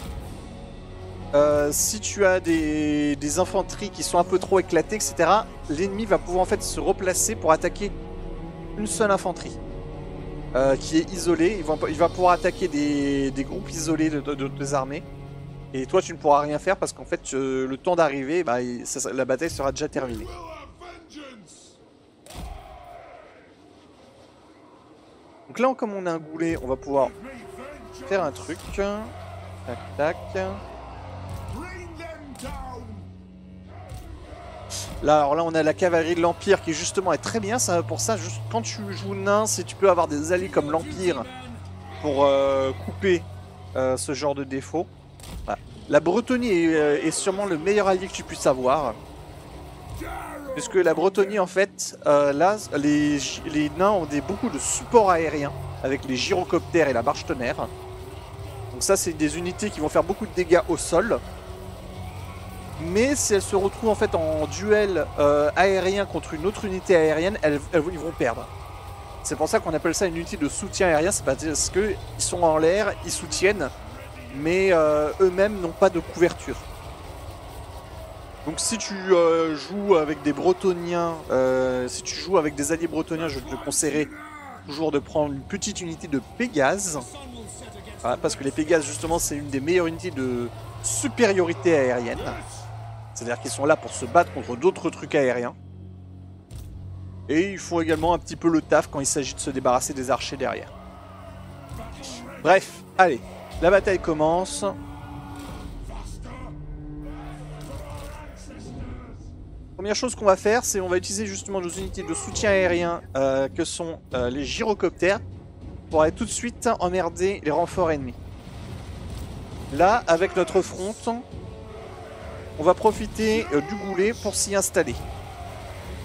si tu as des infanteries qui sont un peu trop éclatées, etc., l'ennemi va pouvoir en fait se replacer pour attaquer une seule infanterie qui est isolée. Il va pouvoir attaquer des groupes isolés de armées. Et toi, tu ne pourras rien faire parce qu'en fait, le temps d'arriver, la bataille sera déjà terminée. Donc là, comme on a un goulet, on va pouvoir faire un truc. Tac, tac. Là, alors là, on a la cavalerie de l'Empire qui justement est très bien. Pour ça, juste quand tu joues nain, si tu peux avoir des alliés comme l'Empire pour couper ce genre de défaut. Voilà. La Bretonnie est sûrement le meilleur allié que tu puisses avoir. Puisque la Bretonnie, en fait, là, les nains ont beaucoup de support aérien avec les gyrocoptères et la barge tonnerre. Donc ça, c'est des unités qui vont faire beaucoup de dégâts au sol. Mais si elles se retrouvent en fait en duel aérien contre une autre unité aérienne, ils vont perdre. C'est pour ça qu'on appelle ça une unité de soutien aérien, c'est parce qu'ils sont en l'air, ils soutiennent, mais eux-mêmes n'ont pas de couverture. Donc si tu joues avec des Bretoniens, si tu joues avec des alliés bretoniens, je te conseillerais toujours de prendre une petite unité de Pégase. Voilà, parce que les Pégases, justement, c'est une des meilleures unités de supériorité aérienne. C'est-à-dire qu'ils sont là pour se battre contre d'autres trucs aériens. Et ils font également un petit peu le taf quand il s'agit de se débarrasser des archers derrière. Bref, allez, la bataille commence. Première chose qu'on va faire, c'est on va utiliser justement nos unités de soutien aérien que sont les gyrocoptères pour aller tout de suite emmerder les renforts ennemis. Là, avec notre front, on va profiter du goulet pour s'y installer.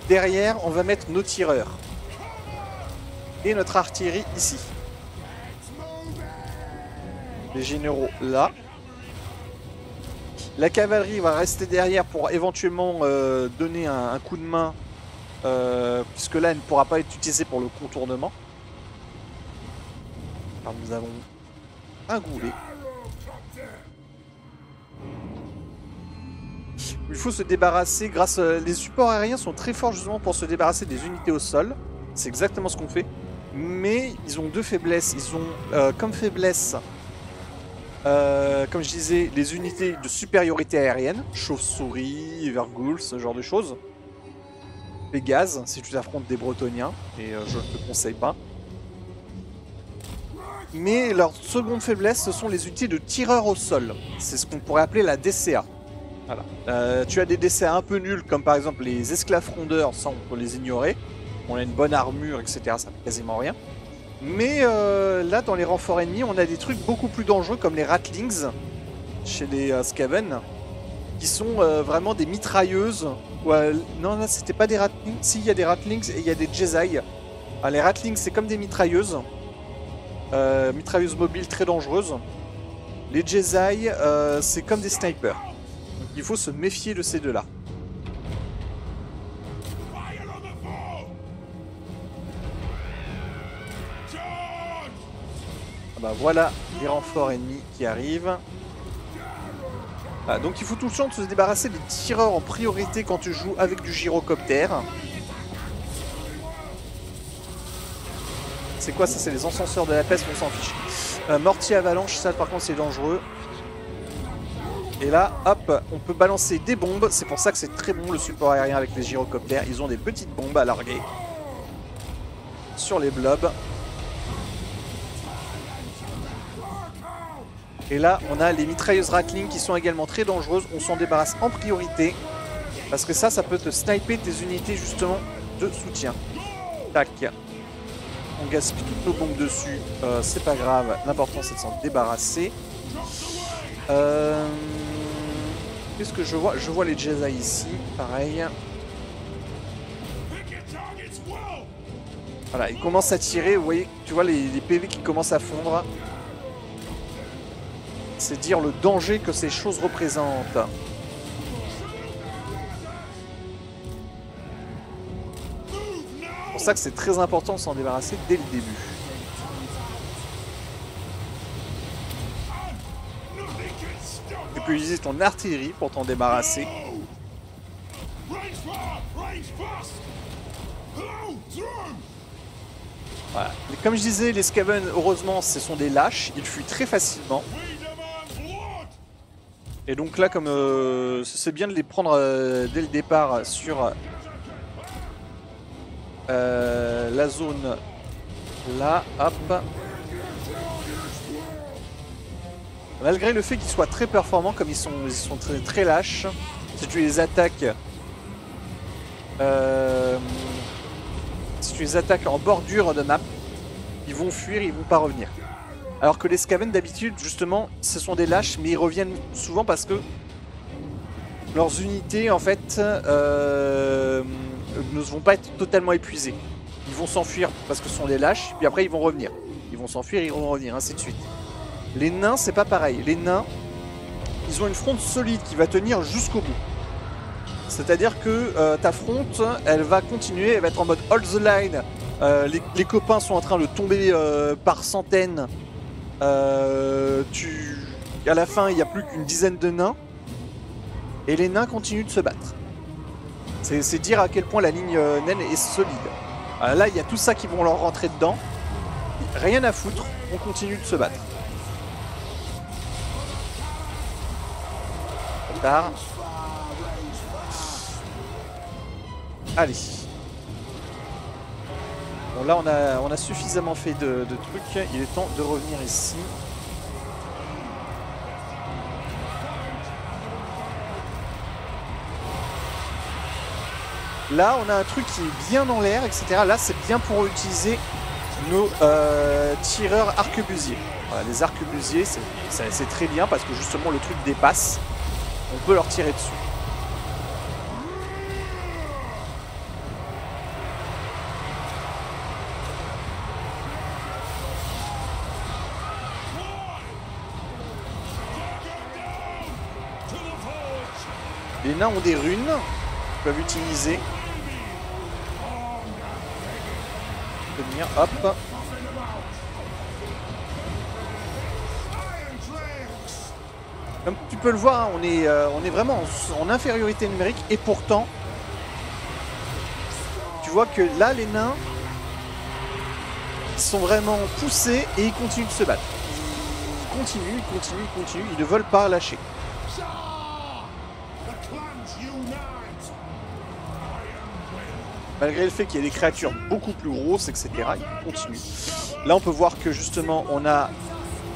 Derrière, on va mettre nos tireurs et notre artillerie ici. Les généraux là. La cavalerie va rester derrière pour éventuellement donner un coup de main, puisque là elle ne pourra pas être utilisée pour le contournement. Alors nous avons un goulet. Il faut se débarrasser grâce... les supports aériens sont très forts justement pour se débarrasser des unités au sol. C'est exactement ce qu'on fait. Mais ils ont deux faiblesses. Ils ont comme faiblesse... comme je disais, les unités de supériorité aérienne, chauve-souris, Everghoul, ce genre de choses. Pégase, si tu affrontes des Bretoniens, et je ne te conseille pas. Mais leur seconde faiblesse, ce sont les unités de tireurs au sol. C'est ce qu'on pourrait appeler la DCA. Voilà. Tu as des DCA un peu nuls, comme par exemple les esclaves frondeurs, ça on peut les ignorer. On a une bonne armure, etc., ça fait quasiment rien. Mais là, dans les renforts ennemis, on a des trucs beaucoup plus dangereux comme les Ratlings chez les Skaven, qui sont vraiment des mitrailleuses. Non, là, c'était pas des Ratlings. Si, il y a des Ratlings et il y a des Jezai. Les Ratlings, c'est comme des mitrailleuses. Mitrailleuses mobiles très dangereuses. Les Jezai, c'est comme des snipers. Donc, il faut se méfier de ces deux-là. Bah voilà les renforts ennemis qui arrivent. Donc il faut tout le temps se débarrasser des tireurs en priorité quand tu joues avec du gyrocoptère. C'est quoi ça? C'est les encenseurs de la peste, on s'en fiche. Mortier avalanche, ça par contre c'est dangereux. Et là, hop, on peut balancer des bombes. C'est pour ça que c'est très bon le support aérien avec les gyrocoptères. Ils ont des petites bombes à larguer sur les blobs. Et là, on a les mitrailleuses Ratling qui sont également très dangereuses. On s'en débarrasse en priorité. Parce que ça peut te sniper tes unités justement de soutien. Tac. On gaspille toutes nos bombes dessus. C'est pas grave. L'important c'est de s'en débarrasser. Qu'est-ce que je vois? Je vois les Jezai ici. Pareil. Voilà, ils commencent à tirer. Vous voyez, tu vois les PV qui commencent à fondre. C'est dire le danger que ces choses représentent. C'est pour ça que c'est très important de s'en débarrasser dès le début. Tu peux utiliser ton artillerie pour t'en débarrasser. Voilà. Et comme je disais, les Skaven, heureusement, ce sont des lâches. Ils fuient très facilement. Et donc là, comme c'est bien de les prendre dès le départ sur la zone là, hop. Malgré le fait qu'ils soient très performants, comme ils sont très, très lâches, si tu les attaques, en bordure de map, ils vont fuir, ils vont pas revenir. Alors que les Skaven d'habitude, justement, ce sont des lâches, mais ils reviennent souvent parce que leurs unités, en fait, ne vont pas être totalement épuisées. Ils vont s'enfuir parce que ce sont des lâches, puis après ils vont revenir. Ils vont s'enfuir, ils vont revenir, ainsi de suite. Les nains, c'est pas pareil. Les nains, ils ont une fronte solide qui va tenir jusqu'au bout. C'est-à-dire que ta fronte, elle va continuer, elle va être en mode hold the line. Les copains sont en train de tomber par centaines. À la fin, il n'y a plus qu'une dizaine de nains. Et les nains continuent de se battre. C'est dire à quel point la ligne naine est solide. Là, il y a tout ça qui vont leur rentrer dedans. Rien à foutre, on continue de se battre. part. Allez. Bon là on a suffisamment fait de trucs. Il est temps de revenir ici. Là on a un truc qui est bien dans l'air, etc. Là c'est bien pour utiliser nos tireurs arquebusiers. Voilà, les arquebusiers c'est très bien parce que justement le truc dépasse. On peut leur tirer dessus. Les nains ont des runes qu'ils peuvent utiliser. Venir, hop. Comme tu peux le voir, hein, on est vraiment en infériorité numérique et pourtant, tu vois que là, les nains sont vraiment poussés et ils continuent de se battre. Ils continuent, ils ne veulent pas lâcher. Malgré le fait qu'il y ait des créatures beaucoup plus grosses, etc., ils continuent. Là, on peut voir que justement, on a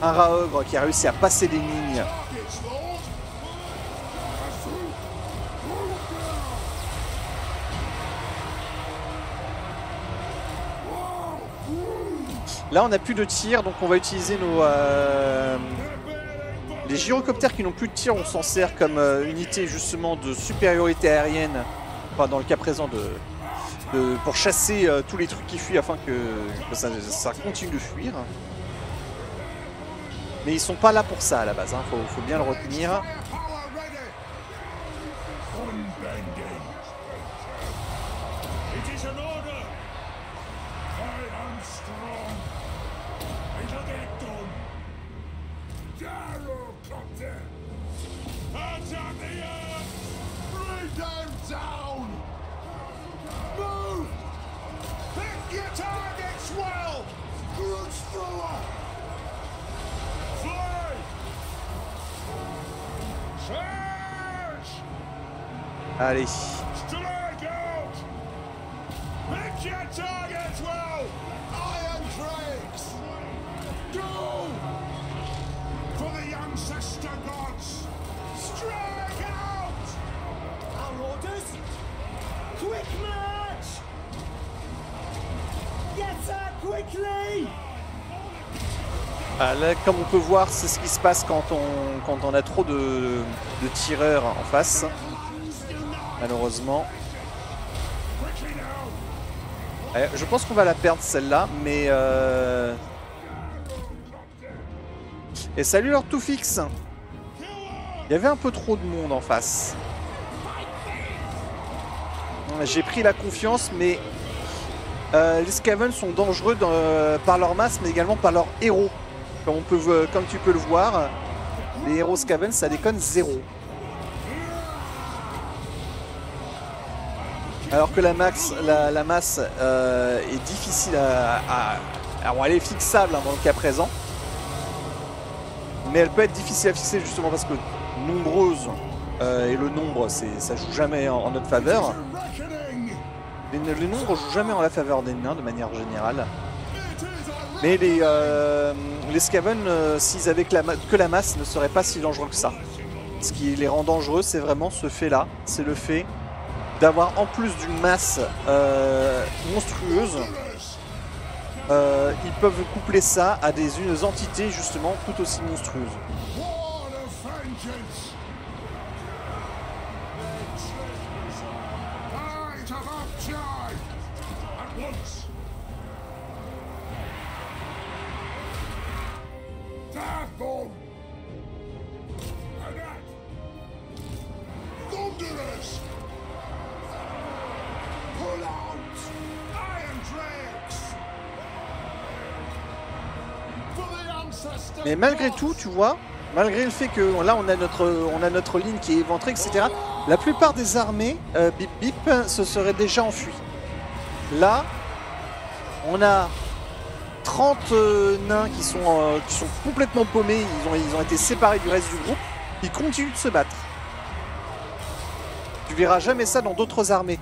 un Raogre qui a réussi à passer les lignes. Là, on n'a plus de tir, donc on va utiliser nos... les gyrocoptères qui n'ont plus de tir, on s'en sert comme unité justement de supériorité aérienne, enfin dans le cas présent pour chasser tous les trucs qui fuient afin que ça continue de fuir. Mais ils sont pas là pour ça à la base, hein. Faut bien le retenir. Allez. Là, comme on peut voir, c'est ce qui se passe quand on a trop de tireurs en face. Malheureusement. Je pense qu'on va la perdre celle-là, mais... Et salut Lord Toufix. Il y avait un peu trop de monde en face. J'ai pris la confiance, mais... les Skaven sont dangereux par leur masse, mais également par leur héros. Comme tu peux le voir, les héros Skaven, ça déconne zéro. Alors que la masse est difficile alors elle est fixable hein, dans le cas présent. Mais elle peut être difficile à fixer justement parce que nombreuse et le nombre ça joue jamais en notre faveur. Les nombres jouent jamais en la faveur des nains de manière générale. Mais les Skaven, s'ils avaient que la masse, ne seraient pas si dangereux que ça. Ce qui les rend dangereux, c'est vraiment ce fait-là. C'est le fait d'avoir en plus d'une masse monstrueuse, ils peuvent coupler ça à une entités justement tout aussi monstrueuses. Mais malgré tout, tu vois, malgré le fait que là on a notre ligne qui est éventrée, etc. La plupart des armées, bip bip, se seraient déjà enfuies. Là, on a 30 nains qui sont complètement paumés, ils ont été séparés du reste du groupe, ils continuent de se battre. verras jamais ça dans d'autres armées.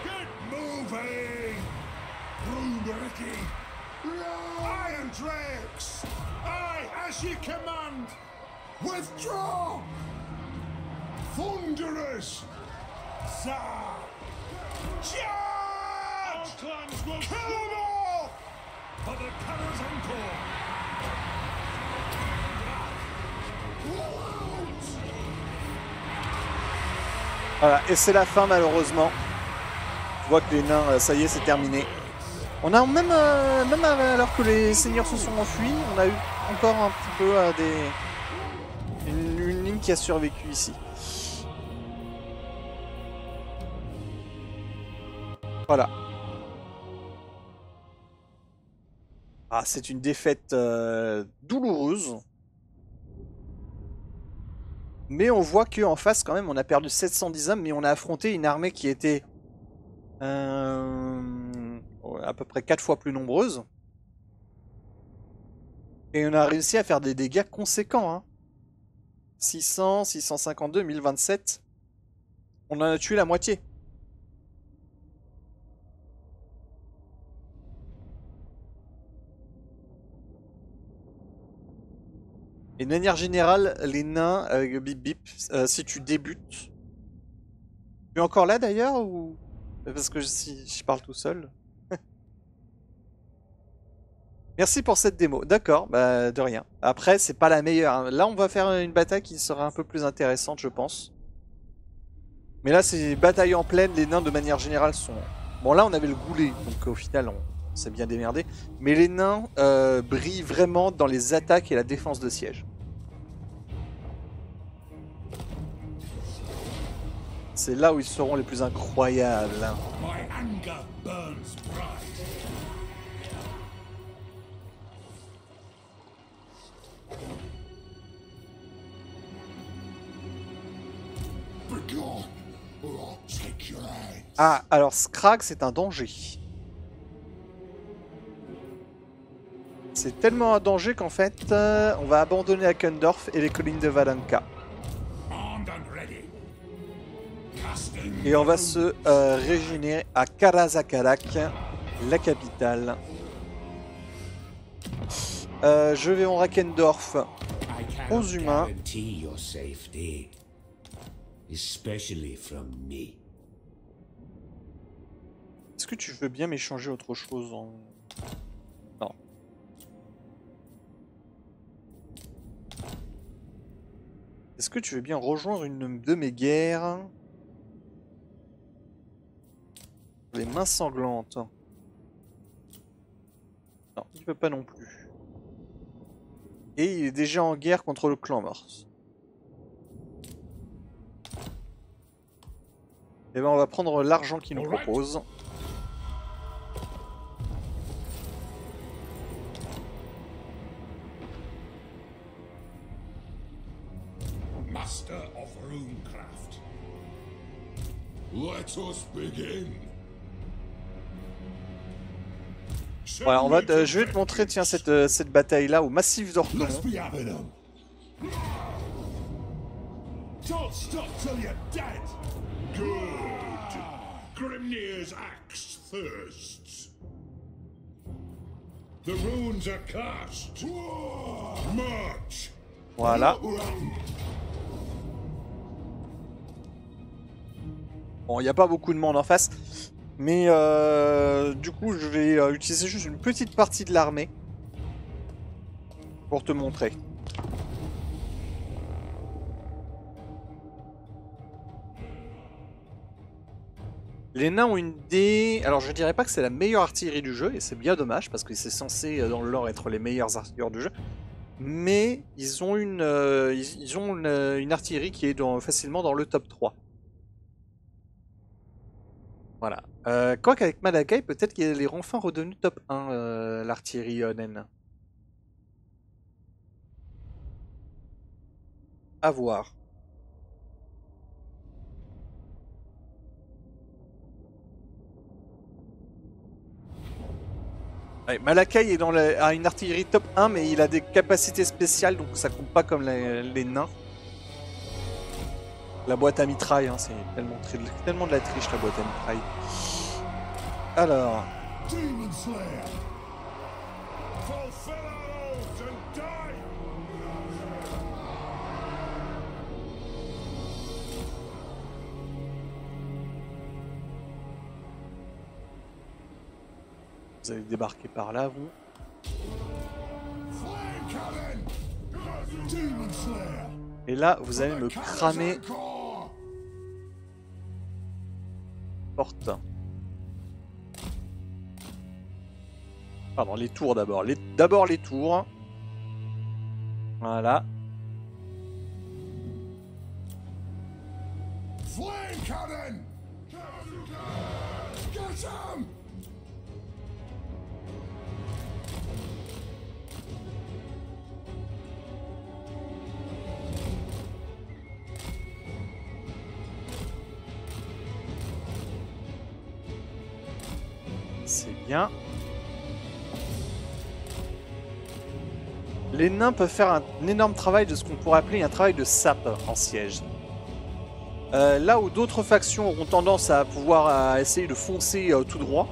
Get moving! Broombricky! Iron Drakes! Aye, as ye command! Withdraw! Thunderers! Zah! Charge! All clans will kill them all! For the Colours Encore! Voilà, et c'est la fin malheureusement. Je vois que les nains, ça y est, c'est terminé. On a même, même alors que les seigneurs se sont enfuis, on a eu encore un petit peu une ligne qui a survécu ici. Voilà. Ah, c'est une défaite douloureuse. Mais on voit qu'en face, quand même, on a perdu 710 hommes, mais on a affronté une armée qui était à peu près 4 fois plus nombreuse. Et on a réussi à faire des dégâts conséquents. Hein. 600, 652, 1027. On en a tué la moitié. Et de manière générale, les nains avec bip bip, si tu débutes. Tu es encore là d'ailleurs ou. Parce que si je parle tout seul. Merci pour cette démo. D'accord, bah de rien. Après, c'est pas la meilleure. Hein. Là, on va faire une bataille qui sera un peu plus intéressante, je pense. Mais là, c'est bataille en plaine. Les nains, de manière générale, sont. Bon, là, on avait le goulet, donc au final, on s'est bien démerdé. Mais les nains brillent vraiment dans les attaques et la défense de siège. C'est là où ils seront les plus incroyables. My anger burns bright. Begone, or I'll take your head. Ah, alors Scrag, c'est un danger. C'est tellement un danger qu'en fait, on va abandonner Akendorf et les collines de Valenka. Armed and ready. Casting Et on va se régénérer à Karazakarak, la capitale. Je vais en Rakendorf I aux cannot humains. guarantee your safety, especially from me. Est-ce que tu veux bien m'échanger autre chose en... Non. Est-ce que tu veux bien rejoindre une de mes guerres? Les mains sanglantes. Non, il peut pas non plus. Et il est déjà en guerre contre le clan Morse. Et ben on va prendre l'argent qu'il nous propose. Master of Runecraft. Let us begin. Voilà, on va, je vais te montrer tiens cette bataille là au massif d'Orthomont. Let's be having 'em. Don't stop till you're dead. Good. Grimnir's axe thirsts. The runes are cast. March. Voilà. Bon, il n'y a pas beaucoup de monde en face. Mais du coup, je vais utiliser juste une petite partie de l'armée pour te montrer. Les nains ont une des... Alors je dirais pas que c'est la meilleure artillerie du jeu, et c'est bien dommage, parce que c'est censé dans le lore être les meilleurs artilleurs du jeu. Mais ils ont une artillerie qui est facilement dans le top 3. Voilà. Quoique avec Malakai, peut-être qu'elle est enfin redevenue top 1, l'artillerie naine. À voir. Ouais, Malakai est a une artillerie top 1, mais il a des capacités spéciales, donc ça compte pas comme les nains. La boîte à mitraille, hein, c'est tellement de la triche, la boîte à mitraille. Alors... Demon Slayer! Fulfill our oaths and die! Vous allez débarquer par là, vous. Flame cannon! Demon Slayer! Et là, vous allez me cramer Core! porte. Pardon, les tours d'abord. D'abord les tours. Voilà. Flame cannon! Get him! C'est bien. Les nains peuvent faire un énorme travail de ce qu'on pourrait appeler un travail de sape en siège. Là où d'autres factions auront tendance à pouvoir essayer de foncer tout droit,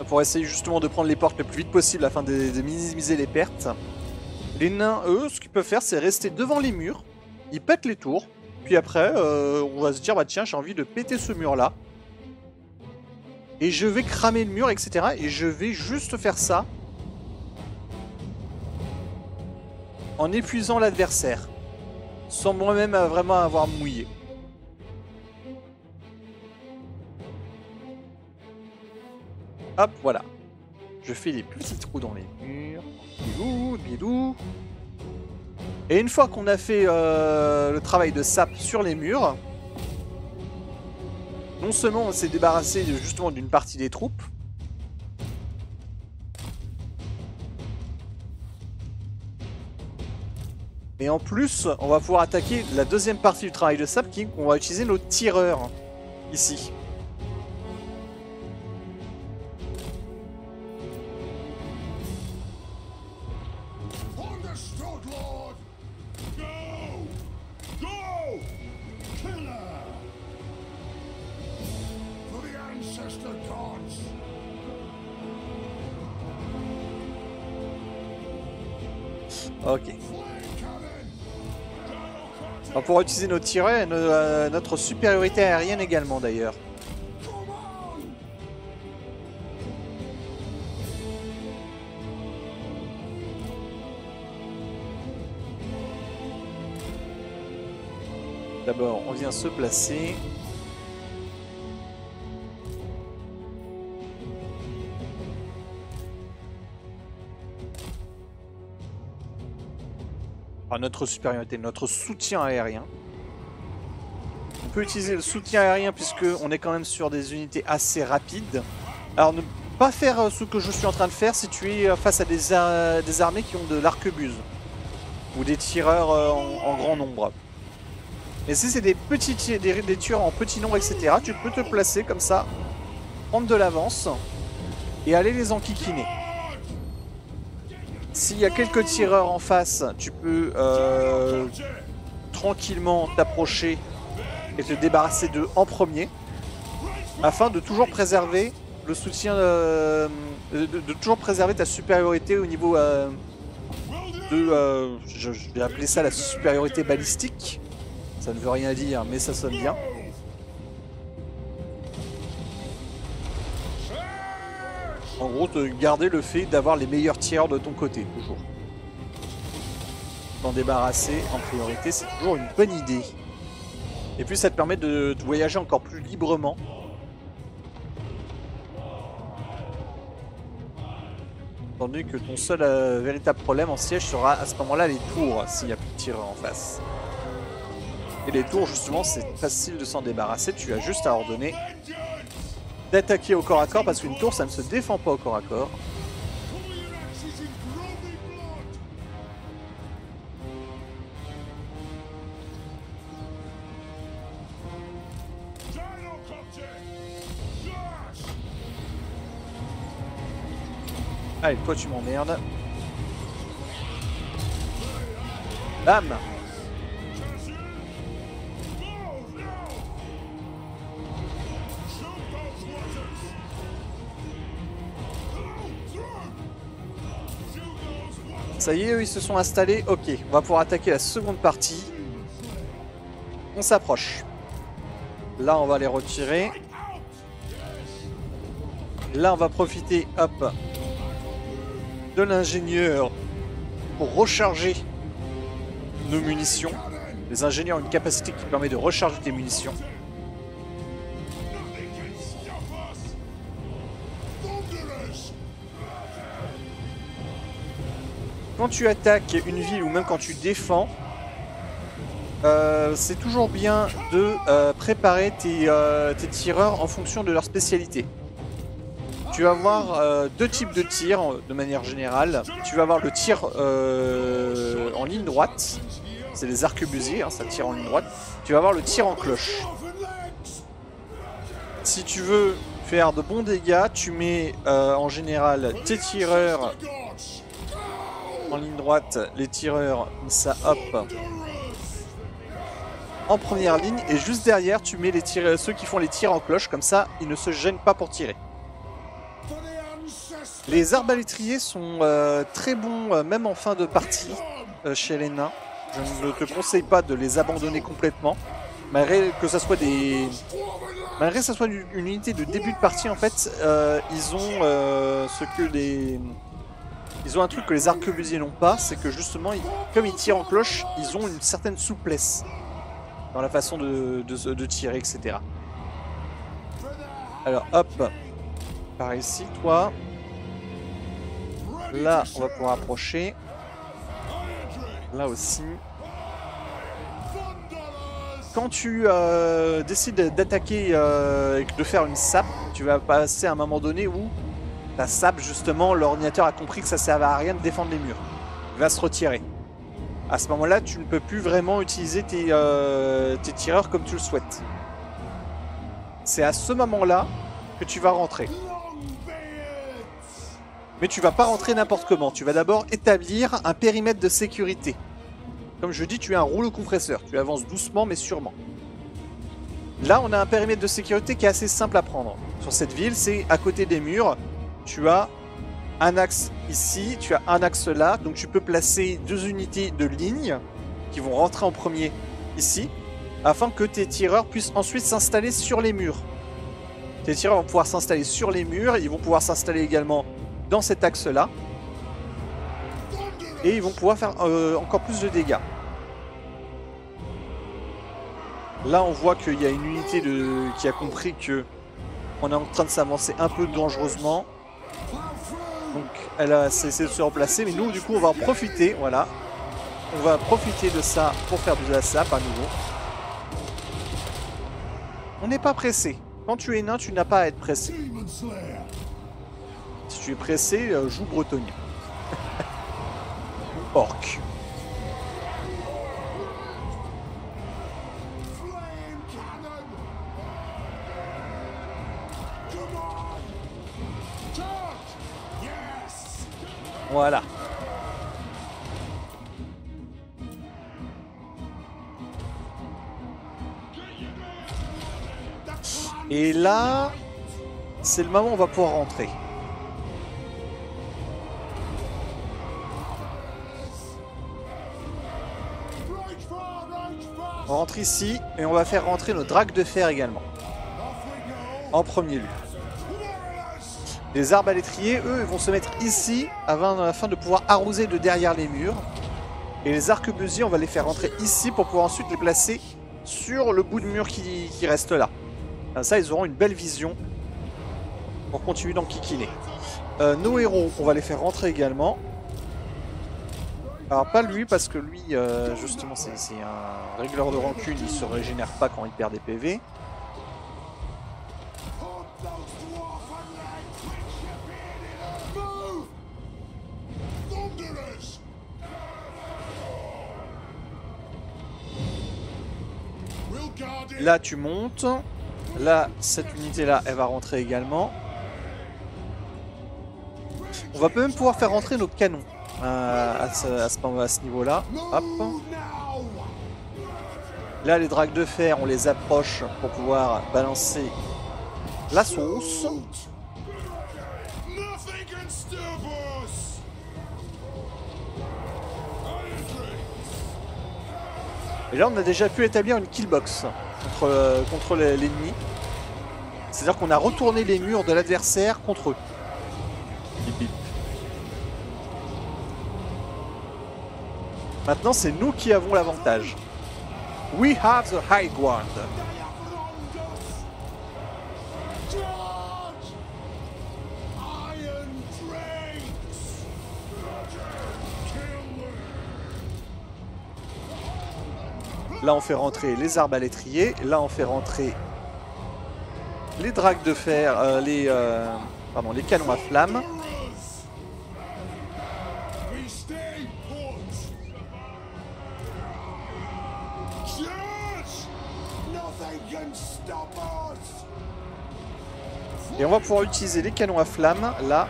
pour essayer justement de prendre les portes le plus vite possible afin de minimiser les pertes, les nains, eux, ce qu'ils peuvent faire, c'est rester devant les murs, ils pètent les tours, puis après, on va se dire, bah tiens, j'ai envie de péter ce mur-là, et je vais cramer le mur, etc. Et je vais juste faire ça en épuisant l'adversaire, sans moi-même vraiment avoir mouillé. Hop, voilà. Je fais des petits trous dans les murs. Bidou, bidou. Et une fois qu'on a fait le travail de sape sur les murs, non seulement on s'est débarrassé justement d'une partie des troupes, mais en plus, on va pouvoir attaquer la deuxième partie du travail de sape, qui est qu'on va utiliser nos tireurs, ici. Understood, Lord! Go! Go! Killer! For the ancestor gods! Ok. Flame cannon! On va pouvoir utiliser nos tireurs et notre supériorité aérienne également d'ailleurs. Come on! D'abord, on vient se placer. Enfin, notre supériorité, notre soutien aérien. On peut utiliser le soutien aérien puisque on est quand même sur des unités assez rapides. Alors ne pas faire ce que je suis en train de faire si tu es face à des armées qui ont de l'arquebuse ou des tireurs en grand nombre. Mais si c'est des petits des tueurs en petit nombre, etc., tu peux te placer comme ça, prendre de l'avance et aller les enquiquiner. S'il y a quelques tireurs en face, tu peux tranquillement t'approcher et te débarrasser d'eux en premier, afin de toujours préserver le soutien, de toujours préserver ta supériorité au niveau je vais appeler ça la supériorité balistique. Ça ne veut rien dire, mais ça sonne bien. En gros, te garder le fait d'avoir les meilleurs tireurs de ton côté, toujours. T'en débarrasser en priorité, c'est toujours une bonne idée. Et puis ça te permet de voyager encore plus librement. Tandis que ton seul véritable problème en siège sera à ce moment-là les tours, s'il n'y a plus de tireurs en face. Et les tours, justement, c'est facile de s'en débarrasser, tu as juste à ordonner d'attaquer au corps à corps, parce qu'une tour, ça ne se défend pas au corps à corps. Pull your axes in grody blood! Gyrocopter! Flash! Allez, toi tu m'emmerdes. Bam. Ça y est, eux, ils se sont installés. Ok, on va pouvoir attaquer la seconde partie. On s'approche. Là, on va les retirer. Là, on va profiter, hop, de l'ingénieur pour recharger nos munitions. Les ingénieurs ont une capacité qui permet de recharger tes munitions. Quand tu attaques une ville ou même quand tu défends, c'est toujours bien de préparer tes tireurs en fonction de leur spécialité. Tu vas avoir deux types de tirs de manière générale. Tu vas avoir le tir en ligne droite, c'est les arquebusiers, hein, ça tire en ligne droite. Tu vas avoir le tir en cloche. Si tu veux faire de bons dégâts, tu mets en général tes tireurs en ligne droite, les tireurs, ça hop, en première ligne, et juste derrière tu mets ceux qui font les tirs en cloche, comme ça ils ne se gênent pas pour tirer. Les arbalétriers sont très bons même en fin de partie chez les nains. Je ne te conseille pas de les abandonner complètement, malgré que ça soit une unité de début de partie. En fait ils ont ils ont un truc que les arquebusiers n'ont pas, c'est que justement, comme ils tirent en cloche, ils ont une certaine souplesse dans la façon de tirer, etc. Alors hop, par ici, toi. Là, on va pouvoir approcher. Là aussi. Quand tu décides d'attaquer et de faire une sape, tu vas passer à un moment donné où ta sape, justement, l'ordinateur a compris que ça ne servait à rien de défendre les murs. Il va se retirer. À ce moment-là, tu ne peux plus vraiment utiliser tes tireurs comme tu le souhaites. C'est à ce moment-là que tu vas rentrer. Mais tu vas pas rentrer n'importe comment. Tu vas d'abord établir un périmètre de sécurité. Comme je dis, tu es un rouleau compresseur. Tu avances doucement mais sûrement. Là, on a un périmètre de sécurité qui est assez simple à prendre. Sur cette ville, c'est à côté des murs. Tu as un axe ici, tu as un axe là, donc tu peux placer deux unités de ligne qui vont rentrer en premier ici, afin que tes tireurs puissent ensuite s'installer sur les murs. Tes tireurs vont pouvoir s'installer sur les murs, ils vont pouvoir s'installer également dans cet axe là, et ils vont pouvoir faire encore plus de dégâts. Là on voit qu'il y a une unité qui a compris que on est en train de s'avancer un peu dangereusement. Donc elle a cessé de se remplacer, mais nous du coup on va en profiter, voilà. On va profiter de ça pour faire de la sape à nouveau. On n'est pas pressé. Quand tu es nain, tu n'as pas à être pressé. Si tu es pressé, joue bretonien. Ou orc. Voilà. Et là, c'est le moment où on va pouvoir rentrer. On rentre ici et on va faire rentrer nos dragues de fer également. En premier lieu. Les arbalétriers, eux, vont se mettre ici afin de pouvoir arroser de derrière les murs. Et les arquebusiers, on va les faire rentrer ici pour pouvoir ensuite les placer sur le bout de mur qui reste là. Comme ça, ils auront une belle vision pour continuer d'enquiquiner. Nos héros, on va les faire rentrer également. Alors pas lui, parce que lui, justement, c'est un régleur de rancune, il se régénère pas quand il perd des PV. Là tu montes, là cette unité là elle va rentrer également. On va même pouvoir faire rentrer nos canons à ce niveau-là. Hop. Là, les dragues de fer, on les approche pour pouvoir balancer la sauce. Et là, on a déjà pu établir une killbox contre l'ennemi. C'est-à-dire qu'on a retourné les murs de l'adversaire contre eux. Bip, bip. Maintenant, c'est nous qui avons l'avantage. We have the high ground. Là, on fait rentrer les arbalétriers. Là, on fait rentrer les dragues de fer, les canons à flammes. Et on va pouvoir utiliser les canons à flammes, là,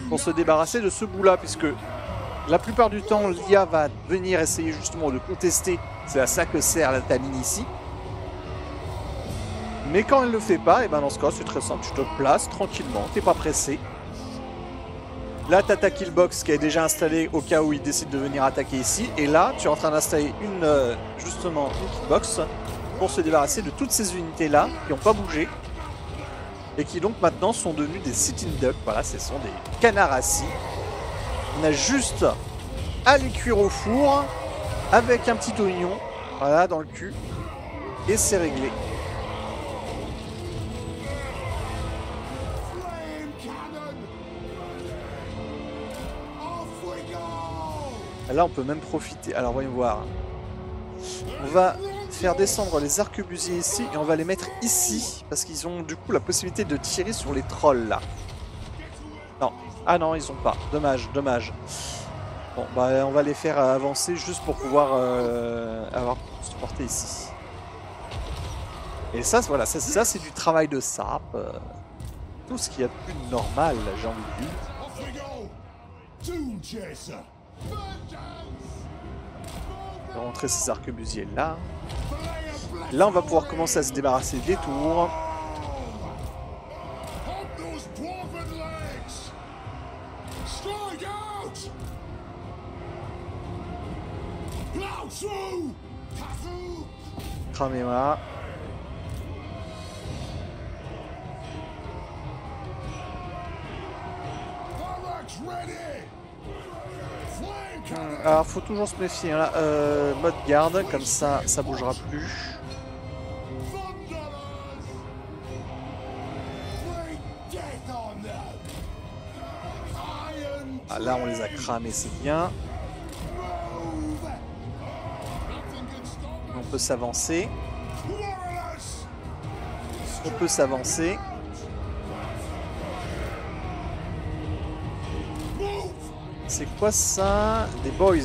pour se débarrasser de ce bout-là, puisque la plupart du temps, l'IA va venir essayer justement de contester. C'est à ça que sert la tamine ici. Mais quand elle ne le fait pas, et ben dans ce cas, c'est très simple, tu te places tranquillement, t'es pas pressé. Là, tu as ta killbox qui est déjà installée au cas où il décide de venir attaquer ici. Et là, tu es en train d'installer justement une killbox pour se débarrasser de toutes ces unités-là qui n'ont pas bougé. Et qui donc maintenant sont devenus des sitting ducks. Voilà, ce sont des canards assis. On a juste à les cuire au four avec un petit oignon, voilà, dans le cul. Et c'est réglé. Là, on peut même profiter. Alors, voyons voir. On va faire descendre les arquebusiers ici et on va les mettre ici parce qu'ils ont du coup la possibilité de tirer sur les trolls là. Non. Ah non, ils ont pas. Dommage, dommage. Bon, bah, on va les faire avancer juste pour pouvoir avoir supporté ici. Et ça, voilà, ça c'est du travail de sap. Tout ce qu'il y a de plus normal, j'ai envie de dire. On va rentrer ces arquebusiers là. Là, on va pouvoir commencer à se débarrasser des tours. Cramez-moi. Alors faut toujours se méfier hein, là. Mode garde, comme ça bougera plus. Ah, là on les a cramés, c'est bien. On peut s'avancer. On peut s'avancer. C'est quoi ça? Des boys.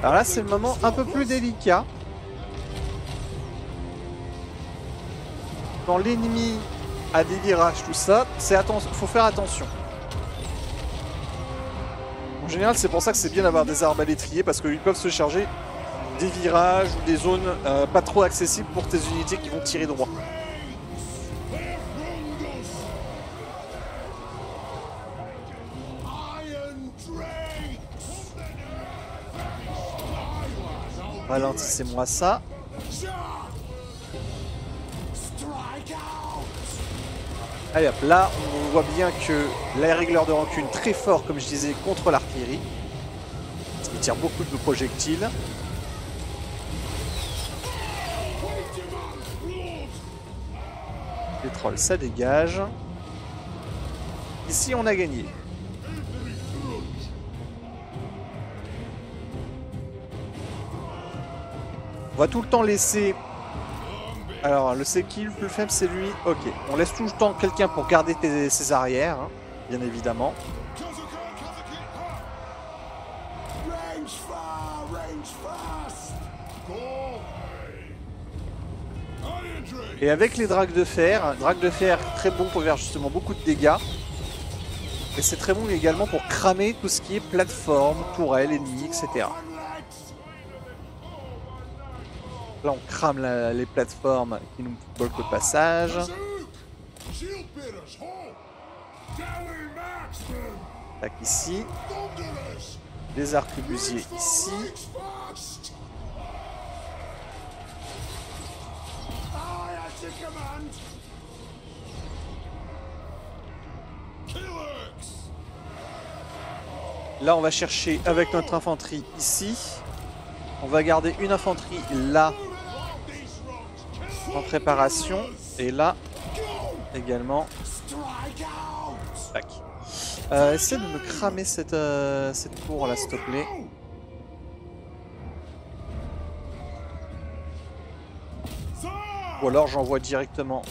Alors là c'est le moment un peu plus délicat. Quand l'ennemi a des virages, tout ça, faut faire attention. En général c'est pour ça que c'est bien d'avoir des arbalétriers parce qu'ils peuvent se charger des virages ou des zones pas trop accessibles pour tes unités qui vont tirer droit. Ralentissez-moi ça. Allez hop, là on voit bien que la régleur de rancune très fort comme je disais contre l'artillerie. Il tire beaucoup de projectiles. Les trolls ça dégage. Ici on a gagné. On va tout le temps laisser... Alors, le c'est qui le plus faible? C'est lui. Ok. On laisse tout le temps quelqu'un pour garder ses arrières, hein, bien évidemment. Et avec les dragues de fer très bon pour faire justement beaucoup de dégâts. Et c'est très bon également pour cramer tout ce qui est plateforme, tourelle, ennemis, etc. Là on crame les plateformes qui nous bloquent le passage. Tac ici. Les arquebusiers ici. Là on va chercher avec notre infanterie ici. On va garder une infanterie là en préparation. Et là également. Tac. Essaie de me cramer cette tour là s'il te plaît. Ou alors j'envoie directement.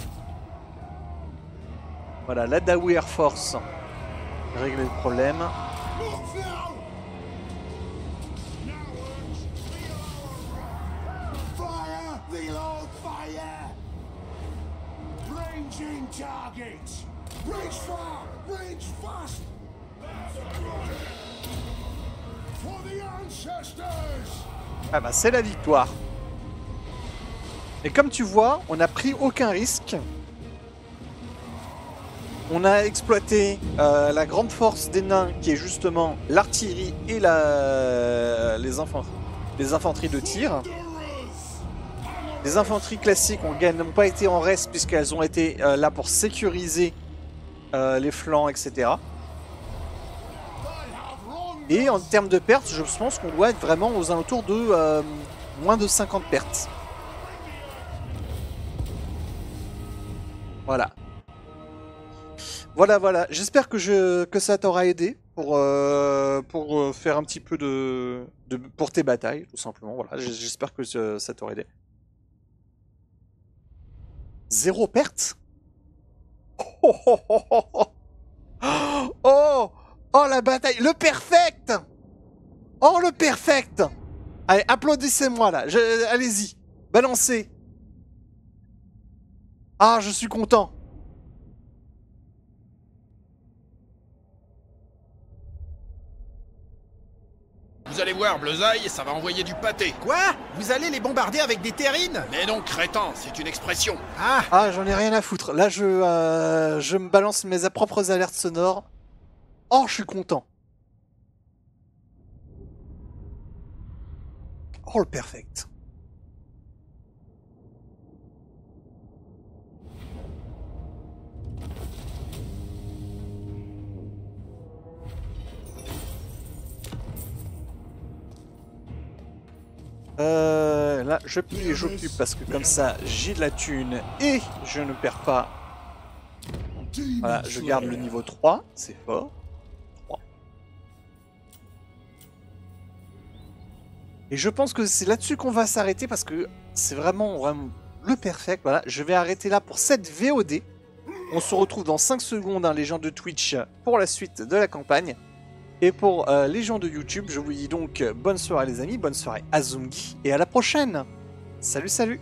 Voilà, la Dawi Air Force. Régler le problème. Ah bah c'est la victoire. Et comme tu vois, on n'a pris aucun risque. On a exploité la grande force des nains qui est justement l'artillerie et les infanteries de tir. Les infanteries classiques n'ont pas été en reste puisqu'elles ont été là pour sécuriser les flancs, etc. Et en termes de pertes, je pense qu'on doit être vraiment aux alentours de moins de 50 pertes. Voilà. Voilà. J'espère que ça t'aura aidé pour faire un petit peu pour tes batailles, tout simplement. Voilà, j'espère que ça t'aura aidé. 0 perte. Oh la bataille, le perfect. Oh le perfect. Allez, applaudissez-moi là. Allez-y, balancez. Ah, je suis content. Vous allez voir, Bleuzaï, ça va envoyer du pâté. Quoi? Vous allez les bombarder avec des terrines? Mais non, crétin, c'est une expression. Ah, j'en ai rien à foutre. Là, je me balance mes propres alertes sonores. Oh, je suis content. Oh, le perfect. Là, je plie et j'occupe parce que comme ça, j'ai de la thune et je ne perds pas. Voilà, je garde le niveau 3, c'est fort. 3. Et je pense que c'est là-dessus qu'on va s'arrêter parce que c'est vraiment le perfect. Voilà, je vais arrêter là pour cette VOD. On se retrouve dans 5 secondes, hein, les gens de Twitch, pour la suite de la campagne. Et pour les gens de YouTube, je vous dis donc bonne soirée les amis, bonne soirée Azumgi, et à la prochaine. Salut, salut.